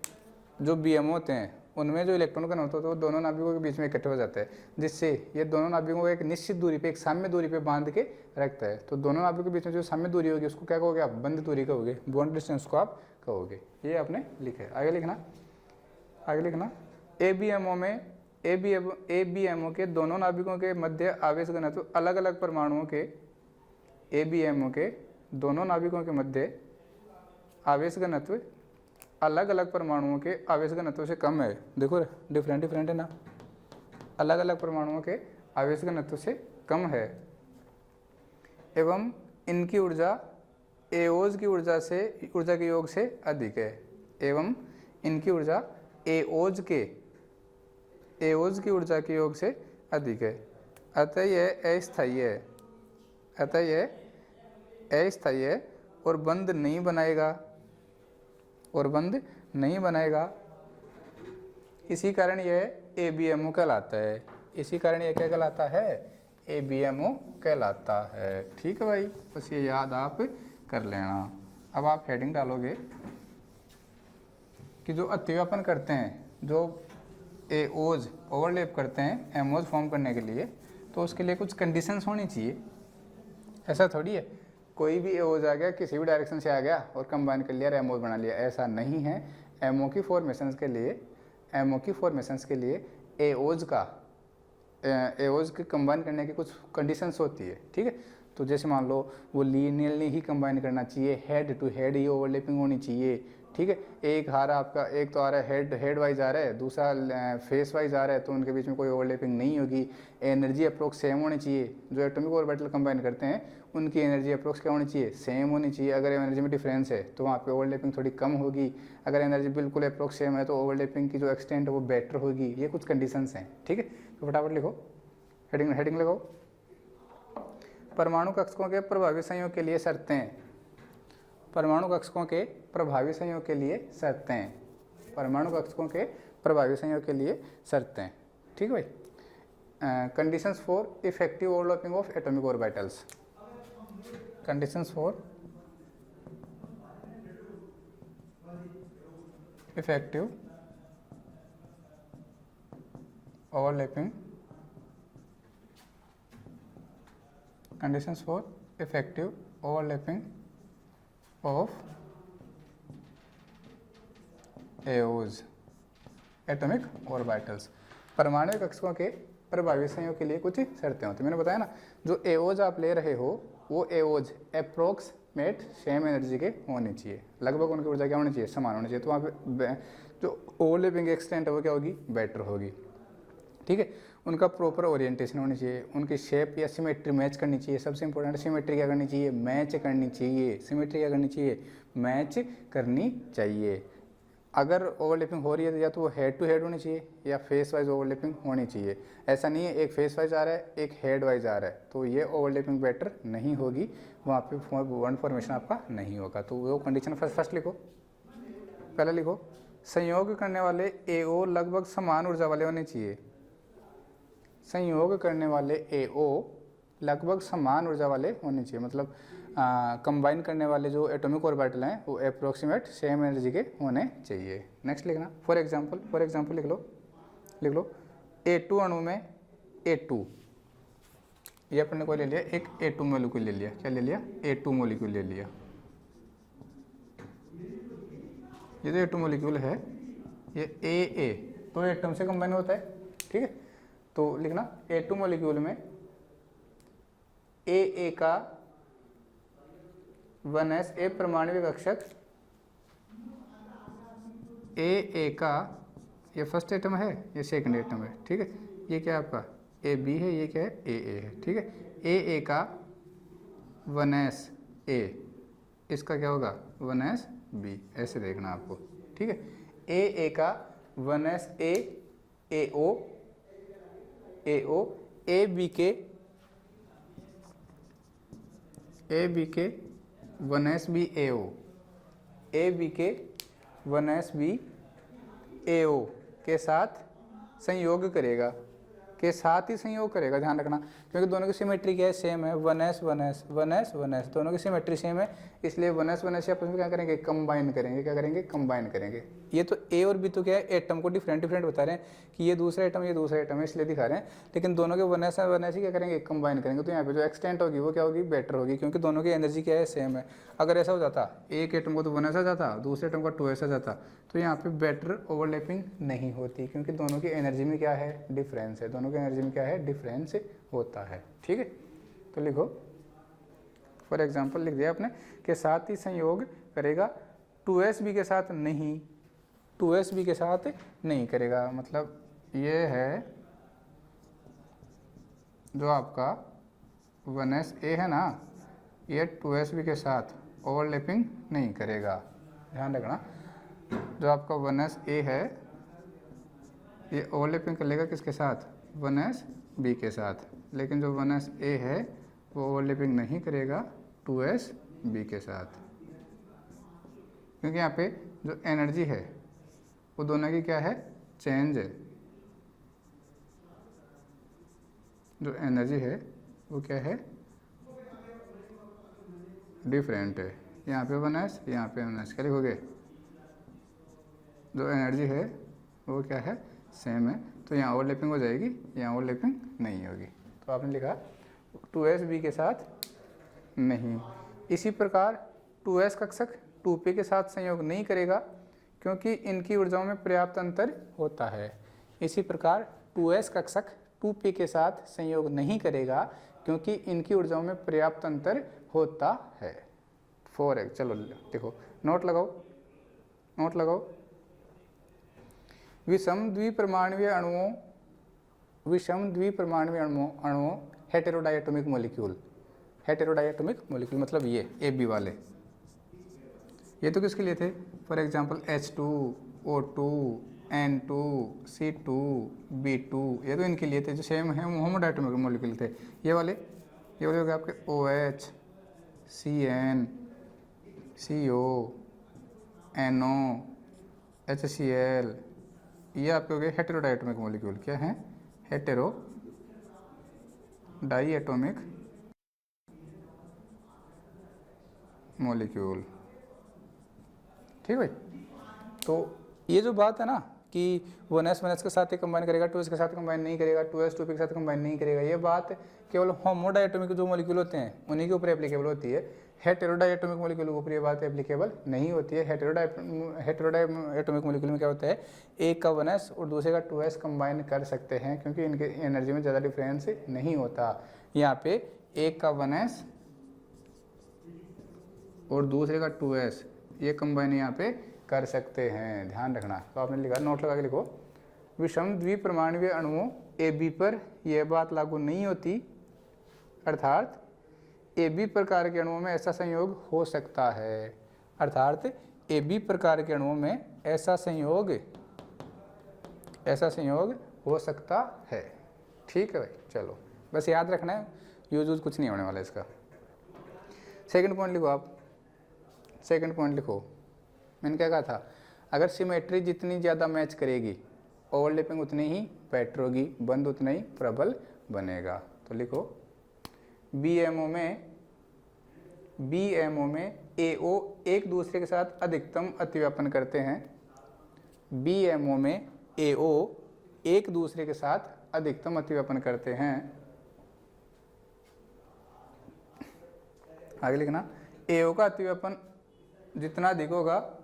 जो बीएमओ होते हैं उनमें जो इलेक्ट्रॉन का घनत्व होता है वो दोनों नाभिकों के बीच में इकट्ठे हो जाते हैं, जिससे ये दोनों नाभिकों को एक निश्चित दूरी पे, एक साम्य दूरी पे बांध के रखता है। तो दोनों नाभिकों के बीच में जो साम्य दूरी होगी उसको क्या कहोगे आप? बंद दूरी कहोगे, बॉन्ड डिस्टेंस को आप कहोगे। ये आपने लिखा है। आगे लिखना एबीएमओ में एबीएमओ के दोनों नाभिकों के मध्य आवेश घनत्व अलग अलग परमाणुओं के एबीएमओ के दोनों नाभिकों के मध्य आवेश घनत्व अलग अलग परमाणुओं के आवेश घनत्व से कम है। देखो डिफरेंट है ना, अलग अलग परमाणुओं के आवेश घनत्व से कम है एवं इनकी ऊर्जा एओज की ऊर्जा के योग से अधिक है। एवं इनकी ऊर्जा एओज की ऊर्जा के योग से अधिक है। अतः यह अस्थायी है और बंध नहीं बनाएगा। इसी कारण यह एबीएमओ कहलाता है। इसी कारण यह क्या कहलाता है? एबीएमओ कहलाता है। ठीक है भाई, बस ये याद आप कर लेना। अब आप हेडिंग डालोगे कि जो अतिव्यापन करते हैं, जो एओज ओवरलैप करते हैं एमओज फॉर्म करने के लिए, तो उसके लिए कुछ कंडीशंस होनी चाहिए। ऐसा थोड़ी है कोई भी एओज आ गया, किसी भी डायरेक्शन से आ गया और कंबाइन कर लिया और एमओज बना लिया, ऐसा नहीं है। एमओ की फॉर्मेशंस के लिए एओज के कंबाइन करने की कुछ कंडीशंस होती है। ठीक है, तो जैसे मान लो वो लीनियरली ही कंबाइन करना चाहिए, हेड टू हेड ही ओवरलैपिंग होनी चाहिए। ठीक है, एक हारा आपका एक तो आ रहा है हेड वाइज आ रहा है, दूसरा फेस वाइज आ रहा है, तो उनके बीच में कोई ओवरलैपिंग नहीं होगी। एनर्जी अप्रोक्स सेम होनी चाहिए। जो एटॉमिक ऑर्बिटल कंबाइन करते हैं उनकी एनर्जी अप्रोक्स क्या होनी चाहिए? सेम होनी चाहिए। अगर एनर्जी में डिफरेंस है तो वहाँ पे ओवरलैपिंग थोड़ी कम होगी। अगर एनर्जी बिल्कुल अप्रोक्स सेम है तो ओवरलैपिंग की जो एक्सटेंट है वो बेटर होगी। ये कुछ कंडीशंस हैं। ठीक है, तो फटाफट लिखो, हेडिंग लगाओ। परमाणु कक्षकों के प्रभावी संयोग के लिए शर्तें। परमाणु कक्षकों के प्रभावी संयोग के लिए शर्तें। ठीक है भाई। Conditions for effective overlapping of atomic orbitals. Conditions for effective overlapping of AOs atomic orbitals. परमाणु कक्षकों के प्रभावी संयोग के लिए कुछ शर्तें होती हैं। मैंने बताया ना, जो एओज आप ले रहे हो वो एओज अप्रोक्सीमेट सेम एनर्जी के होने चाहिए, लगभग उनकी ऊर्जा क्या होनी चाहिए? समान होनी चाहिए। तो वहाँ पे जो ओवरलैपिंग एक्सटेंट है वो क्या होगी? बेटर होगी। ठीक है, उनका प्रॉपर ओरिएंटेशन होनी चाहिए, उनकी शेप या सिमेट्री मैच करनी चाहिए। सबसे इंपॉर्टेंट सिमेट्री क्या करनी चाहिए? मैच करनी चाहिए। सिमेट्री क्या करनी चाहिए? मैच करनी चाहिए। अगर ओवरलैपिंग हो रही है तो या तो वो हेड टू हेड होनी चाहिए या फेस वाइज ओवरलैपिंग होनी चाहिए। ऐसा नहीं है एक फेस वाइज आ रहा है एक हेड वाइज आ रहा है तो ये ओवरलैपिंग बेटर नहीं होगी, वहाँ पे बॉन्ड फॉर्मेशन आपका नहीं होगा। तो वो कंडीशन फर्स्ट लिखो, पहले लिखो संयोग करने वाले एओ लगभग समान ऊर्जा वाले होने चाहिए। संयोग करने वाले एओ लगभग समान ऊर्जा वाले होने चाहिए, मतलब कंबाइन करने वाले जो एटॉमिक ऑर्बिटल हैं वो अप्रोक्सीमेट सेम एनर्जी के होने चाहिए। नेक्स्ट लिखना, फॉर एग्जांपल लिख लो A2 अणु में A2, ये अपने को ले लिया एक A2 मॉलिक्यूल ले लिया। क्या ले लिया? A2 मॉलिक्यूल ले लिया। ये जो A2 मॉलिक्यूल है ये AA तो एटम से कंबाइन होता है। ठीक है, तो लिखना A2 मॉलिक्यूल में AA का 1s A परमाणविक कक्षक AA का, ये फर्स्ट एटम है ये सेकंड एटम है। ठीक है, ये क्या है आपका AB है, ये क्या है AA है। ठीक है, AA का 1s A, इसका क्या होगा 1s B, ऐसे देखना आपको। ठीक है, AA का 1s A AO AB के 1s B AO, AB के 1s B AO के साथ संयोग करेगा। के साथ ही संयोग करेगा, ध्यान रखना, क्योंकि दोनों की सिमेट्री क्या है, सेम है, 1s 1s 1s 1s, दोनों की सिमेट्री सेम है, इसलिए 1s 1s आपस में क्या करेंगे, कंबाइन करेंगे, क्या करेंगे, कंबाइन करेंगे। ये तो ए और बी तो क्या है, एटम को डिफरेंट डिफरेंट बता रहे हैं कि ये दूसरा एटम ये दूसरा एटम है, इसलिए दिखा रहे हैं, लेकिन दोनों के 1s 1s ही क्या करेंगे, कंबाइन करेंगे। तो यहाँ पे जो एक्सटेंट होगी वो क्या होगी, बेटर होगी, क्योंकि दोनों की एनर्जी क्या है, सेम है। अगर ऐसा हो जाता एक एटम को तो 1s आ जाता, दूसरे एटम का 2s आ जाता, तो यहाँ पे बेटर ओवरलैपिंग नहीं होती, क्योंकि दोनों की एनर्जी में क्या है, डिफरेंस है, दोनों की एनर्जी में क्या है, डिफरेंस होता है। ठीक है, तो लिखो, फॉर एग्जांपल लिख दिया आपने, के साथ ही संयोग करेगा, 2s भी के साथ नहीं, 2s भी के साथ नहीं करेगा, मतलब ये है जो आपका 1s a है ना, ये 2s भी के साथ ओवरलैपिंग नहीं करेगा, ध्यान रखना। जो आपका 1s a है ये ओवरलैपिंग कर लेगा किसके साथ, 1s b के साथ, लेकिन जो 1s a है वो ओवरलैपिंग नहीं करेगा 2s b के साथ, क्योंकि यहाँ पे जो एनर्जी है वो दोनों की क्या है, चेंज है, जो एनर्जी है वो क्या है, डिफरेंट है। यहाँ पे 1s यहाँ पे 1s, क्या लिखोगे, जो एनर्जी है वो क्या है, सेम है, तो यहाँ ओवरलैपिंग हो जाएगी, यहाँ ओवरलैपिंग नहीं होगी, तो आपने लिखा 2s b के साथ नहीं। इसी प्रकार 2s कक्षक 2p के साथ संयोग नहीं करेगा, क्योंकि इनकी ऊर्जाओं में पर्याप्त अंतर होता है। इसी प्रकार 2s कक्षक 2p के साथ संयोग नहीं करेगा, क्योंकि इनकी ऊर्जाओं में पर्याप्त अंतर होता है। 4 चलो देखो, नोट लगाओ, नोट लगाओ। विषम द्विपरमाणुवीय अणुओं हेटेरोडायटोमिक मॉलिक्यूल, हेटेरोडायटोमिक मॉलिक्यूल मतलब ये AB वाले, ये तो किसके लिए थे, for example H2 O2 N2 C2 B2, ये तो इनके लिए थे जो सेम है, होमोडायटोमिक मॉलिक्यूल थे। ये वाले हो गए आपके OH CN CO NO HCl, ये आपके हो गए हेटेरोडायटोमिक मॉलिक्यूल। क्या है, हेटेरो डाईएटोमिक मॉलिक्यूल। ठीक भाई, तो ये जो बात है ना कि 1s 1s के साथ ही कंबाइन करेगा, 2s के साथ कंबाइन नहीं करेगा, 2s 2p के साथ कंबाइन नहीं करेगा, ये बात केवल होमोडायटोमिक जो मॉलिक्यूल होते हैं उन्हीं के ऊपर एप्लीकेबल होती है। हेटेरोडायटोमिक मॉलिक्यूल के ऊपर ये बात एप्लीकेबल नहीं होती है। हेटेरोडायटोमिक मॉलिक्यूल में क्या होता है, एक का 1s और दूसरे का 2s कंबाइन कर सकते हैं, क्योंकि इनके एनर्जी में ज़्यादा डिफरेंस नहीं होता। यहाँ पे एक का 1s और दूसरे का 2s ये कंबाइन यहाँ पे कर सकते हैं, ध्यान रखना। तो आपने लिखा, नोट लगा के लिखो, विषम द्विपरमाणुवीय अणुओं AB पर यह बात लागू नहीं होती, अर्थात AB प्रकार के अणुओं में ऐसा संयोग हो सकता है, अर्थात AB प्रकार के अणुओं में ऐसा संयोग हो सकता है। ठीक है भाई, चलो बस याद रखना है, यूज कुछ नहीं होने वाला इसका। सेकंड पॉइंट लिखो आप, सेकंड पॉइंट लिखो, मैंने क्या कहा था, अगर सिमेट्री जितनी ज़्यादा मैच करेगी ओवरलैपिंग उतनी ही बेटर होगी, बंध उतना ही प्रबल बनेगा। तो लिखो, BMO में AO एक दूसरे के साथ अधिकतम अतिव्यापन करते हैं, BMO में AO एक दूसरे के साथ अधिकतम अतिव्यापन करते हैं। आगे लिखना, AO का अतिव्यापन जितना अधिक होगा,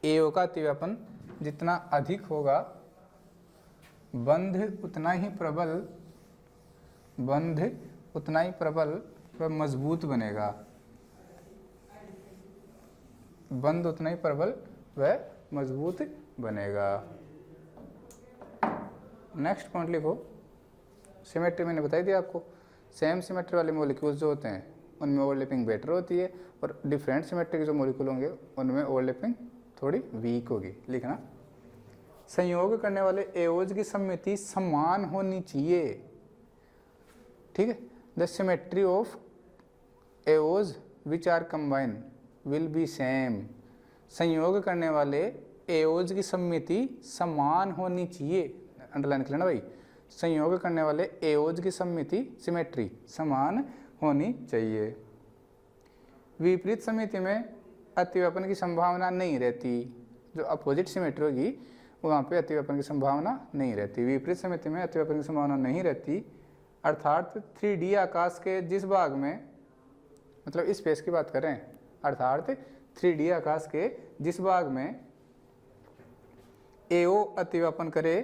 AO का अतिव्यापन जितना अधिक होगा, बंध उतना ही प्रबल व मजबूत बनेगा, बंध उतना ही प्रबल व मजबूत बनेगा। नेक्स्ट पॉइंट लिखो, सिमेट्री मैंने बताई दिया आपको, सेम सिमेट्री वाले मॉलिक्यूल्स जो होते हैं उनमें ओवरलैपिंग बेटर होती है, और डिफरेंट सिमेट्री के जो मॉलिक्यूल होंगे उनमें ओवरलैपिंग थोड़ी वीक होगी। लिखना, संयोग करने वाले एओज की सममिति समान होनी चाहिए। ठीक है, the symmetry of AOs which are combine will be same. संयोग करने वाले एओज की सममिति समान होनी चाहिए, अंडरलाइन कर लेना भाई, संयोग करने वाले एओज की सममिति सिमेट्री समान होनी चाहिए। विपरीत समिति में अतिव्यापन की संभावना नहीं रहती। जो अपोजिट सिमेट्री होगी वहाँ पे अतिव्यापन की संभावना नहीं रहती। विपरीत समिति में अतिव्यापन की संभावना नहीं रहती, अर्थात 3D आकाश के जिस भाग में, मतलब स्पेस की बात करें, अर्थात 3D आकाश के जिस भाग में एओ अतिव्यापन करे,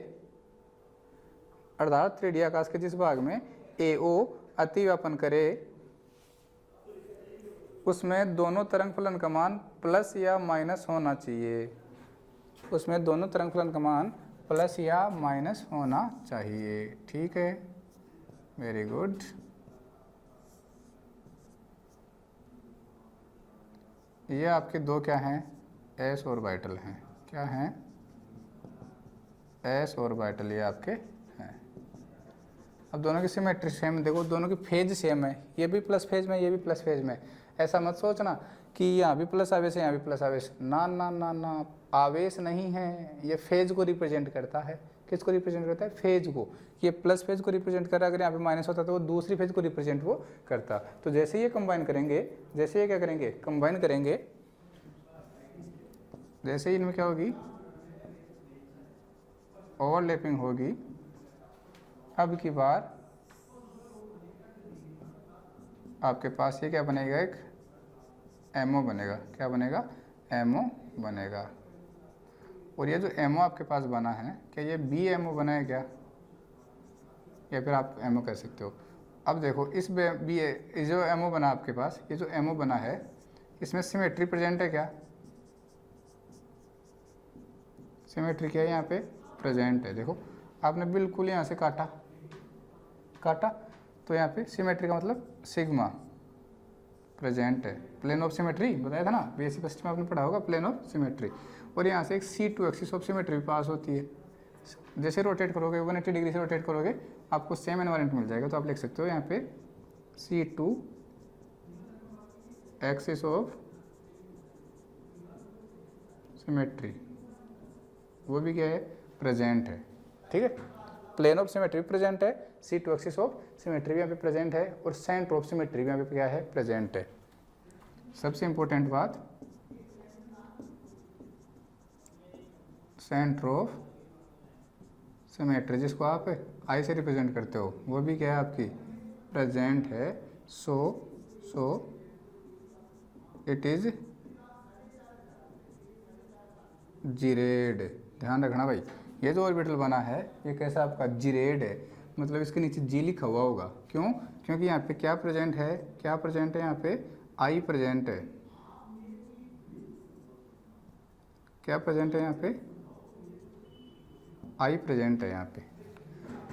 अर्थात 3D आकाश के जिस भाग में एओ अतिव्यापन करे उसमें दोनों तरंग फलन का मान प्लस या माइनस होना चाहिए। उसमें दोनों तरंग फलन का मान प्लस या माइनस होना चाहिए। ठीक है, वेरी गुड। ये आपके दो क्या हैं, एस ऑर्बिटल हैं। क्या हैं, एस ऑर्बिटल, ये आपके हैं। अब दोनों की सिमेट्री सेम, देखो दोनों की फेज सेम है, ये भी प्लस फेज में, ये भी प्लस फेज में। ऐसा मत सोचना कि यहाँ भी प्लस आवेश है, यहाँ भी प्लस आवेश, ना ना ना ना, आवेश नहीं है, ये फेज को रिप्रेजेंट करता है। किसको रिप्रेजेंट करता है, फेज को। ये प्लस फेज को रिप्रेजेंट कर रहा है, अगर यहाँ पे माइनस होता तो वो दूसरी फेज को रिप्रेजेंट वो करता। तो जैसे ये कंबाइन करेंगे, जैसे ये क्या करेंगे, कंबाइन करेंगे, जैसे ही इनमें क्या होगी, ओवरलैपिंग होगी, अब की बार आपके पास ये क्या बनेगा, एक एमओ बनेगा। क्या बनेगा, एमओ बनेगा। और ये जो एमओ आपके पास बना है, क्या ये बी एमओ बना है क्या, या फिर आप एमओ कह सकते हो। अब देखो इस बी जो एमओ बना आपके पास, ये जो एमओ बना है इसमें सिमेट्री प्रेजेंट है क्या, सिमेट्री क्या है यहाँ पे, प्रेजेंट है। देखो आपने बिल्कुल यहाँ से काटा तो यहाँ पे सिमेट्री का मतलब सिग्मा प्रेजेंट है। प्लेन ऑफ सिमेट्री बताया था ना, बेसिक फर्स्ट में आपने पढ़ा होगा, प्लेन ऑफ सिमेट्री। और यहाँ से एक C2 एक्सिस ऑफ सिमेट्री भी पास होती है। जैसे रोटेट करोगे 180 डिग्री से रोटेट करोगे आपको सेम एनवायरमेंट मिल जाएगा। तो आप लिख सकते हो यहाँ पे C2 एक्सिस ऑफ सिमेट्री, वो भी क्या है, प्रेजेंट है। ठीक है, प्लेन ऑफ सिमेट्री प्रेजेंट है, C2 एक्सिस ऑफ सिमेट्री भी यहाँ पे प्रेजेंट है, और सेंटर ऑफ सिमेट्री भी यहाँ पे क्या है, प्रेजेंट है। सबसे इंपॉर्टेंट बात, सेंटर ऑफ सिमेट्री जिसको आप आई से रिप्रेजेंट करते हो, वो भी क्या है आपकी, प्रेजेंट है। So it is जिरेड। ध्यान रखना भाई, ये जो ऑर्बिटल बना है ये कैसा आपका, जिरेड है, मतलब इसके नीचे जी लिखा हुआ होगा। क्यों, क्योंकि यहाँ पे क्या प्रेजेंट है, क्या प्रेजेंट है, यहाँ पे आई प्रेजेंट है। क्या प्रेजेंट है यहाँ पे, आई प्रेजेंट है। यहाँ पे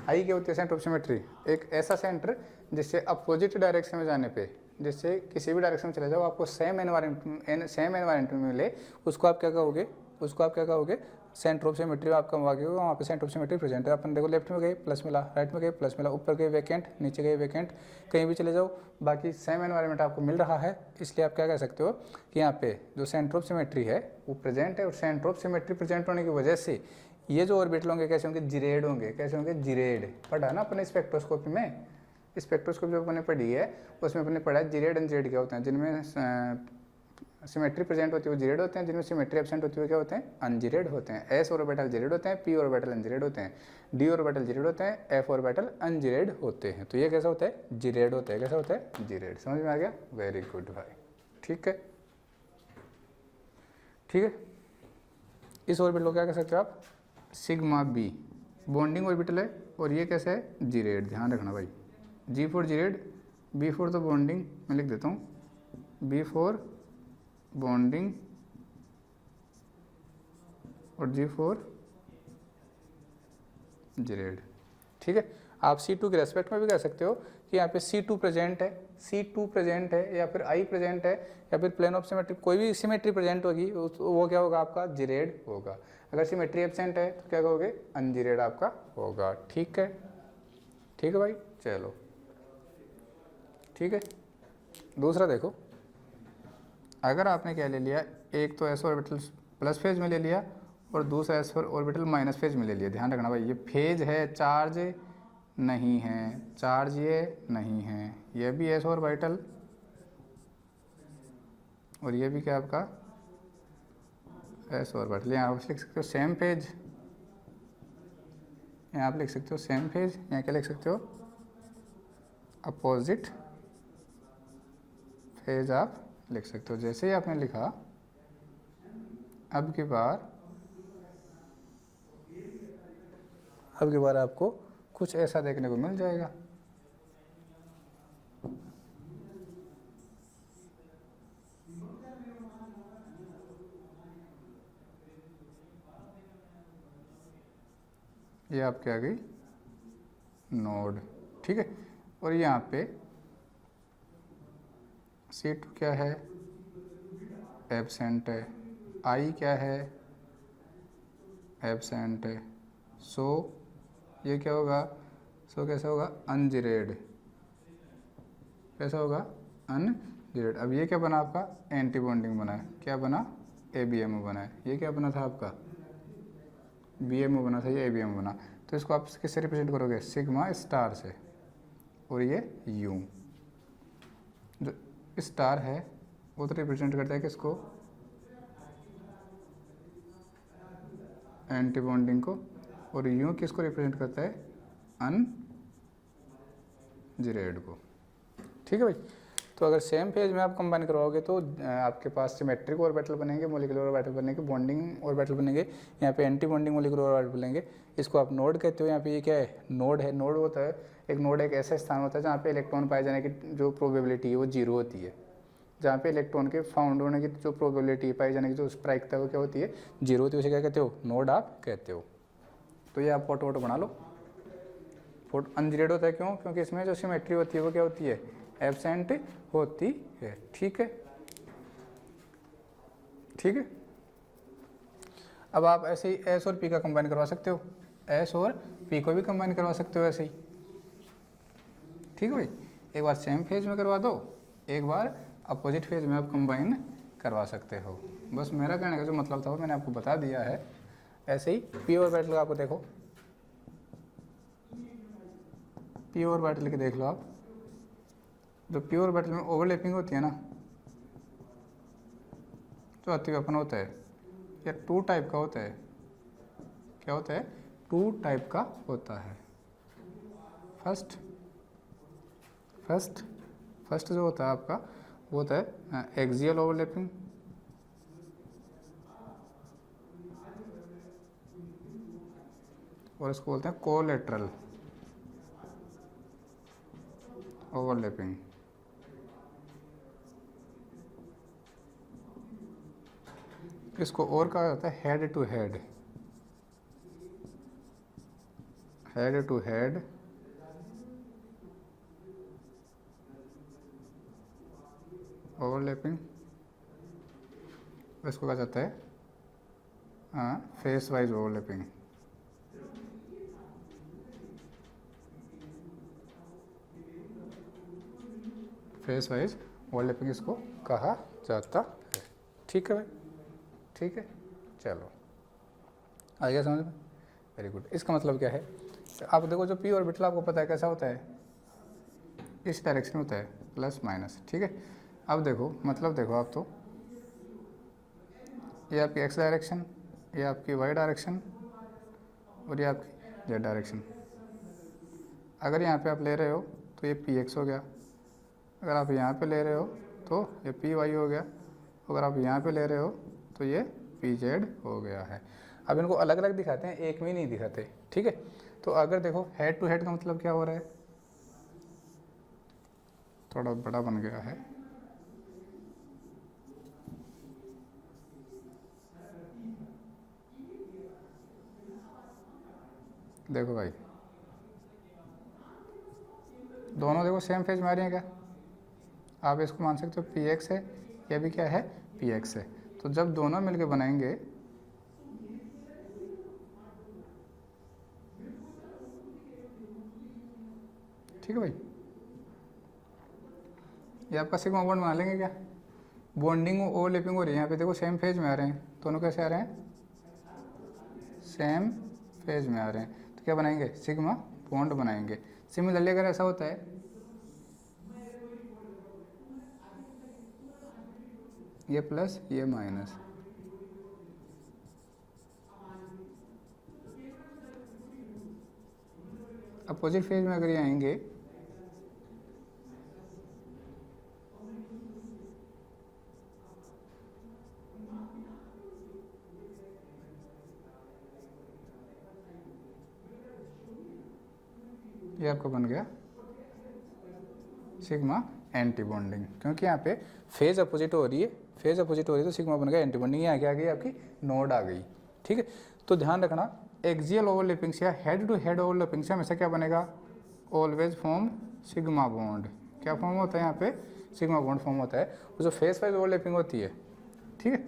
आई क्या होती है, सेंटर ऑफ सिमेट्री, एक ऐसा सेंटर जिससे अपोजिट डायरेक्शन में जाने पे, जिससे किसी भी डायरेक्शन में चले जाओ आपको सेम एनवायरनमेंट में मिले, उसको आप क्या कहोगे, उसको आप क्या कहोगे, सेंटर ऑफ सिमेट्री। आपका वहाँ पे सेंटर ऑफ सिमेट्री प्रेजेंट है। अपन देखो लेफ्ट में गए प्लस मिला, राइट में गए प्लस मिला, ऊपर गए वैकेंट, नीचे गए वैकेंट, कहीं भी चले जाओ बाकी सेम एनवायरनमेंट आपको मिल रहा है। इसलिए आप क्या कह सकते हो कि यहाँ पे जो सेंटर ऑफ सिमेट्री है वो प्रेजेंट है, और सेंटर ऑफ सिमेट्री प्रेजेंट होने की वजह से ये जो ऑर्बिटल होंगे कैसे होंगे, जिरेड होंगे। कैसे होंगे, जिरेड। पढ़ा ना अपने स्पेक्ट्रोस्कोपी में, स्पेक्ट्रोस्कोपी जो अपने पढ़ी है उसमें अपने पढ़ा है जिरेड अनजिरेड क्या होते हैं। जिनमें सिमेट्री प्रेजेंट होती है वो जिरेड होते हैं, जिनमें सिमेट्री एब्सेंट होती है वो क्या होते हैं, अनजिरेड होते हैं। एस ऑर्बिटल जिरेड होते हैं, पी ऑर्बिटल अनजिरेड होते हैं, डी ऑर्बिटल जिरेड होते हैं, एफ ऑर्बिटल अनजिरेड होते हैं। तो ये कैसा होता है, जिरेड होता है। कैसा होता है, जिरेड। समझ में आ गया, वेरी गुड भाई। ठीक है, ठीक है। इस ऑर्बिटल को क्या कह सकते हो आप, सिग्मा बी बॉन्डिंग ऑर्बिटल है, और ये कैसा है, जिरेड। ध्यान रखना भाई, जी फॉर जिरेड, बी फॉर तो बॉन्डिंग, मैं लिख देता हूँ, बी फॉर बॉन्डिंग और जी फॉर जिरेड। ठीक है, आप C2 के रेस्पेक्ट में भी कह सकते हो कि यहाँ पे C2 प्रेजेंट है, C2 प्रेजेंट है, या फिर I प्रेजेंट है, या फिर प्लेन ऑफ सिमेट्री कोई भी सिमेट्री प्रेजेंट होगी वो क्या होगा आपका, जिरेड होगा। अगर सिमेट्री एब्सेंट है तो क्या कहोगे, अनजिरेड आपका होगा। ठीक है, ठीक है भाई, चलो ठीक है। दूसरा देखो, अगर आपने क्या ले लिया, एक तो एस ऑर्बिटल प्लस फेज में ले लिया और दूसरा एस ऑर्बिटल माइनस फेज में ले लिया। ध्यान रखना भाई, ये फेज है, चार्ज नहीं है, चार्ज ये नहीं है, ये भी एस ऑर्बिटल और ये भी क्या आपका एस ऑर्बिटल। यहाँ आप लिख सकते हो सेम पेज, यहाँ आप लिख सकते हो सेम पेज, यहाँ क्या लिख सकते हो अपोजिट फेज आप लिख सकते हो। जैसे ही आपने लिखा अब की बार आपको कुछ ऐसा देखने को मिल जाएगा। ये आपके आ गई नोड, ठीक है। और यहाँ पे C2 क्या है, एब्सेंट है, I क्या है, एब्सेंट है। सो ये क्या होगा, सो कैसा होगा अनजिरेड, कैसा होगा अनजिरेड। अब ये क्या बना आपका एंटी बॉन्डिंग बना है, क्या बना ABMO बना है। ये क्या बना था आपका BMO बना था, ये ABMO बना। तो इसको आप किससे रिप्रेजेंट करोगे, सिग्मा स्टार से। और ये U जो स्टार है वो तो रिप्रेजेंट करता है किसको, एंटी बॉन्डिंग को, और U किसको रिप्रेजेंट करता है अनजिरेड को, ठीक है भाई। तो अगर सेम पेज में आप कंबाइन करवाओगे तो आपके पास सिमेट्रिक ऑर्बिटल बनेंगे, मॉलिक्यूलर ऑर्बिटल बनेंगे, बॉन्डिंग ऑर्बिटल बनेंगे, यहाँ पे एंटी बॉन्डिंग मॉलिक्यूलर ऑर्बिटल बनेंगे। इसको आप नोड कहते हो। यहाँ पे ये क्या है, नोड है। नोड होता है एक नोड एक ऐसा स्थान होता है जहाँ पे इलेक्ट्रॉन पाए जाने की जो प्रोबेबिलिटी है वो जीरो होती है। जहाँ पे इलेक्ट्रॉन के फाउंड होने की जो प्रोबेबिलिटी पाई जाने की जो प्रायिकता है वो क्या होती है, जीरो होती है। उसे क्या कहते हो, नोड आप कहते हो। तो ये आप फोटो वोटो बना लो। फोटो अनजिरेड होता है क्यों, क्योंकि इसमें जो सिमेट्री होती है वो क्या होती है, एब्सेंट होती है, ठीक है, ठीक है। अब आप ऐसे ही एस और पी का कंबाइन करवा सकते हो, एस और पी को भी कंबाइन करवा सकते हो ऐसे ही, ठीक है भाई। एक बार सेम फेज में करवा दो, एक बार अपोजिट फेज में आप कंबाइन करवा सकते हो। बस मेरा कहने का जो मतलब था वो मैंने आपको बता दिया है। ऐसे ही पी ऑर्बिटल का आपको देखो, पी ऑर्बिटल के देख लो आप। जो पी ऑर्बिटल में ओवरलैपिंग होती है ना, जो अतिव्यापन होता है, ये टू टाइप का होता है। क्या होता है, टू टाइप का होता है। फर्स्ट जो होता है आपका वो होता है एक्सियल ओवरलैपिंग, और इसको बोलते हैं कोलैटरल ओवरलैपिंग। इसको और कहा जाता है head to head, head to head overlapping. इसको कहा जाता है face wise overlapping. Face wise overlapping इसको कहा जाता है, ठीक है भाई, ठीक है। चलो आ गया समझ में, वेरी गुड। इसका मतलब क्या है, आप देखो जो पी ऑर्बिटल आपको पता है कैसा होता है, इस डायरेक्शन में होता है, प्लस माइनस, ठीक है। अब देखो मतलब देखो आप, तो ये आपकी एक्स डायरेक्शन, ये आपकी वाई डायरेक्शन, और ये आपकी जेड डायरेक्शन। अगर यहाँ पे आप ले रहे हो तो ये पी एक्स हो गया, अगर आप यहाँ पे ले रहे हो तो ये पी वाई हो गया, अगर आप यहाँ पे ले रहे हो तो ये पी जेड हो गया है। अब इनको अलग अलग दिखाते हैं, एक में नहीं दिखाते, ठीक है। तो अगर देखो हेड टू हेड का मतलब क्या हो रहा है, थोड़ा बड़ा बन गया है, देखो भाई दोनों देखो सेम फेज में आ रही हैं क्या, आप इसको मान सकते हो पी एक्स है, यह भी क्या है पी एक्स है। तो जब दोनों मिलके बनाएंगे ठीक है भाई, ये आपका सिग्मा बॉन्ड बना लेंगे क्या, बॉन्डिंग ओवरलैपिंग हो रही है। यहाँ पे देखो सेम फेज में आ रहे हैं, दोनों कैसे आ रहे हैं, सेम फेज में आ रहे हैं, तो क्या बनाएंगे सिग्मा बॉन्ड बनाएंगे। सिमिलरली अगर ऐसा होता है ये प्लस ये माइनस, अपोजिट फेज में अगर ये आएंगे ये आपका बन गया सिग्मा एंटी बॉन्डिंग, क्योंकि यहाँ पे फेज अपोजिट हो रही है, फेज अपोजिट हो रही है तो सिग्मा बन गया एंटी बॉन्डिंग। यहाँ क्या आ गई आपकी नोड आ गई। ठीक है, तो ध्यान रखना एक्सियल ओवरलैपिंग से या हेड टू हेड ओवरलैपिंग से हमेशा क्या बनेगा, ऑलवेज फॉर्म सिग्मा बॉन्ड। क्या फॉर्म होता है यहाँ पे, सिग्मा बॉन्ड फॉर्म होता है। वो जो फेस वाइज ओवरलैपिंग होती है, ठीक है,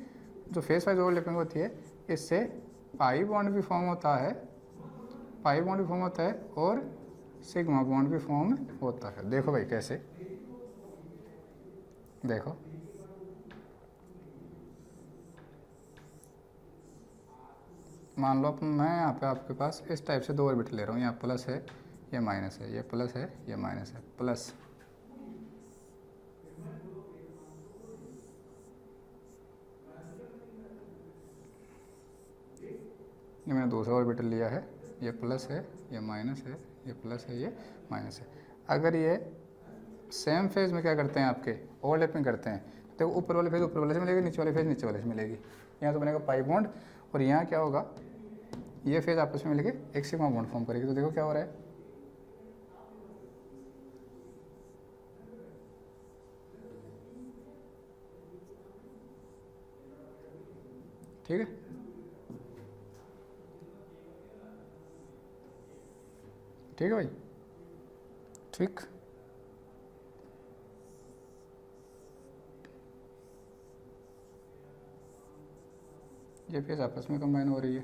जो फेस वाइज ओवरलैपिंग होती है इससे पाई बॉन्ड भी फॉर्म होता है, पाई बॉन्ड भी फॉर्म होता है और सिग्मा बॉन्ड भी फॉर्म होता है। देखो भाई कैसे, देखो मान लो मैं यहाँ पे आपके पास इस टाइप से 2 ऑर्बिटल ले रहा हूँ, यहाँ प्लस है ये माइनस है, ये प्लस है ये माइनस है, प्लस ये मैंने दूसरा ऑर्बिटल लिया है, ये प्लस है ये माइनस है, ये प्लस है ये माइनस है। अगर ये सेम फेज में क्या करते हैं आपके ओवरलैपिंग करते हैं तो ऊपर वाले फेज ऊपर वाले से मिलेगी, नीचे वाले फेज नीचे वाले से मिलेगी। यहाँ तो बनेगा पाई बॉन्ड और यहाँ क्या होगा, ये फेज आपस में मिलके एक सिग्मा बॉन्ड फॉर्म करेगी। तो देखो क्या हो रहा है, ठीक है, ठीक है भाई, ठीक। ये फेज आपस में कंबाइन हो रही है,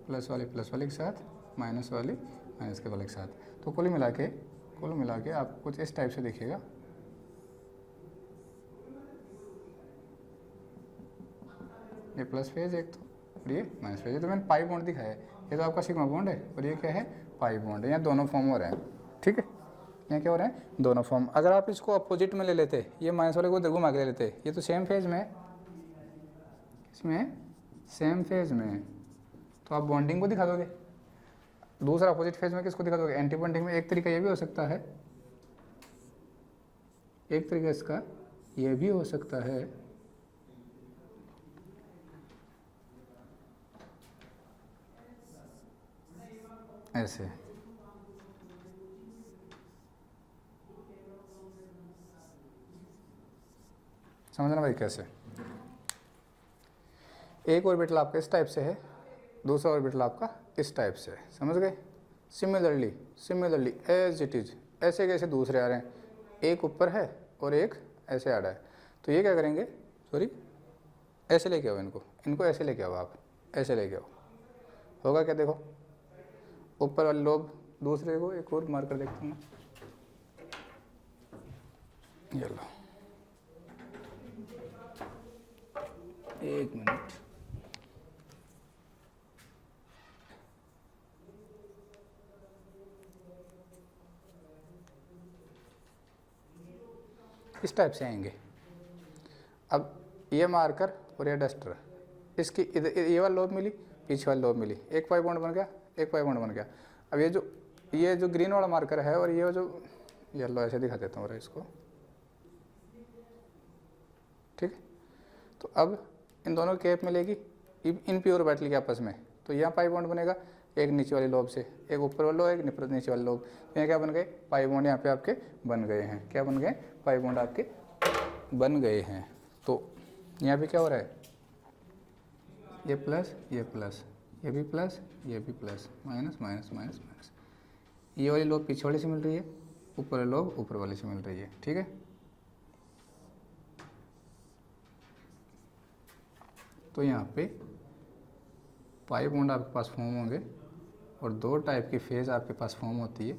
प्लस वाले के साथ, माइनस वाली माइनस के वाले के साथ। तो कुल मिला के आप कुछ इस टाइप से देखिएगा, ये प्लस फेज एक तो और ये माइनस फेज। ये तो मैंने पाई बॉन्ड दिखाया है, ये तो आपका सिग्मा बॉन्ड है और ये क्या है पाई बॉन्ड है। यहाँ दोनों फॉर्म हो रहे हैं, ठीक है, यहाँ क्या हो रहे हैं दोनों फॉर्म। अगर आप इसको अपोजिट में ले लेते, ये माइनस वाले को उधर घुमा के ले लेते, ये तो सेम फेज में, इसमें सेम फेज में तो आप बॉन्डिंग को दिखा दोगे। दूसरा अपोजिट फेज में किसको दिखा दोगे, एंटी बॉन्डिंग में। एक तरीका ये भी हो सकता है, एक तरीका इसका ये भी हो सकता है ऐसे, समझना भाई कैसे। एक ऑर्बिटल आपका इस टाइप से है, दूसरा ऑर्बिटल आपका इस टाइप से है, समझ गए। सिमिलरली एज इट इज, ऐसे कैसे दूसरे आ रहे हैं, एक ऊपर है और एक ऐसे आ रहा है। तो ये क्या करेंगे, सॉरी ऐसे लेके आओ इनको ऐसे लेके आओ, आप ऐसे लेके आओ, होगा क्या देखो, ऊपर वाले लोब दूसरे को एक और मार कर देखता हूँ, ये लो एक मिनट, इस टाइप से आएंगे। अब ये मार्कर और ये डस्टर, इसकी इधर ये वाली लोब मिली, पीछे वाली लोब मिली, एक पाई बॉन्ड बन गया, एक पाई बॉन्ड बन गया। अब ये जो ग्रीन वाला मार्कर है और ये जो येलो, ऐसे दिखा देता हूँ इसको, ठीक है। तो अब इन दोनों कैप मिलेगी इन प्योर ऑर्बिटल के आपस में, तो यहाँ पाई बॉन्ड बनेगा एक नीचे वाली लोब से, एक ऊपर वाला लोब, एक नीचे वाली लोब। यहाँ क्या बन गए पाई बॉन्ड, यहाँ पे आपके बन गए हैं, क्या बन गए पाई बॉन्ड आपके बन गए हैं। तो यहाँ पे क्या हो रहा है, ये प्लस ये प्लस, ये भी प्लस ये भी plus, minus minus minus minus. ये वाली लोब पीछे वाले से मिल रही है, ऊपर वाली लोब ऊपर वाले से मिल रही है, ठीक है। तो यहाँ पे पाई बॉन्ड आपके पास फॉर्म होंगे और 2 टाइप की फेज आपके पास फॉर्म होती है।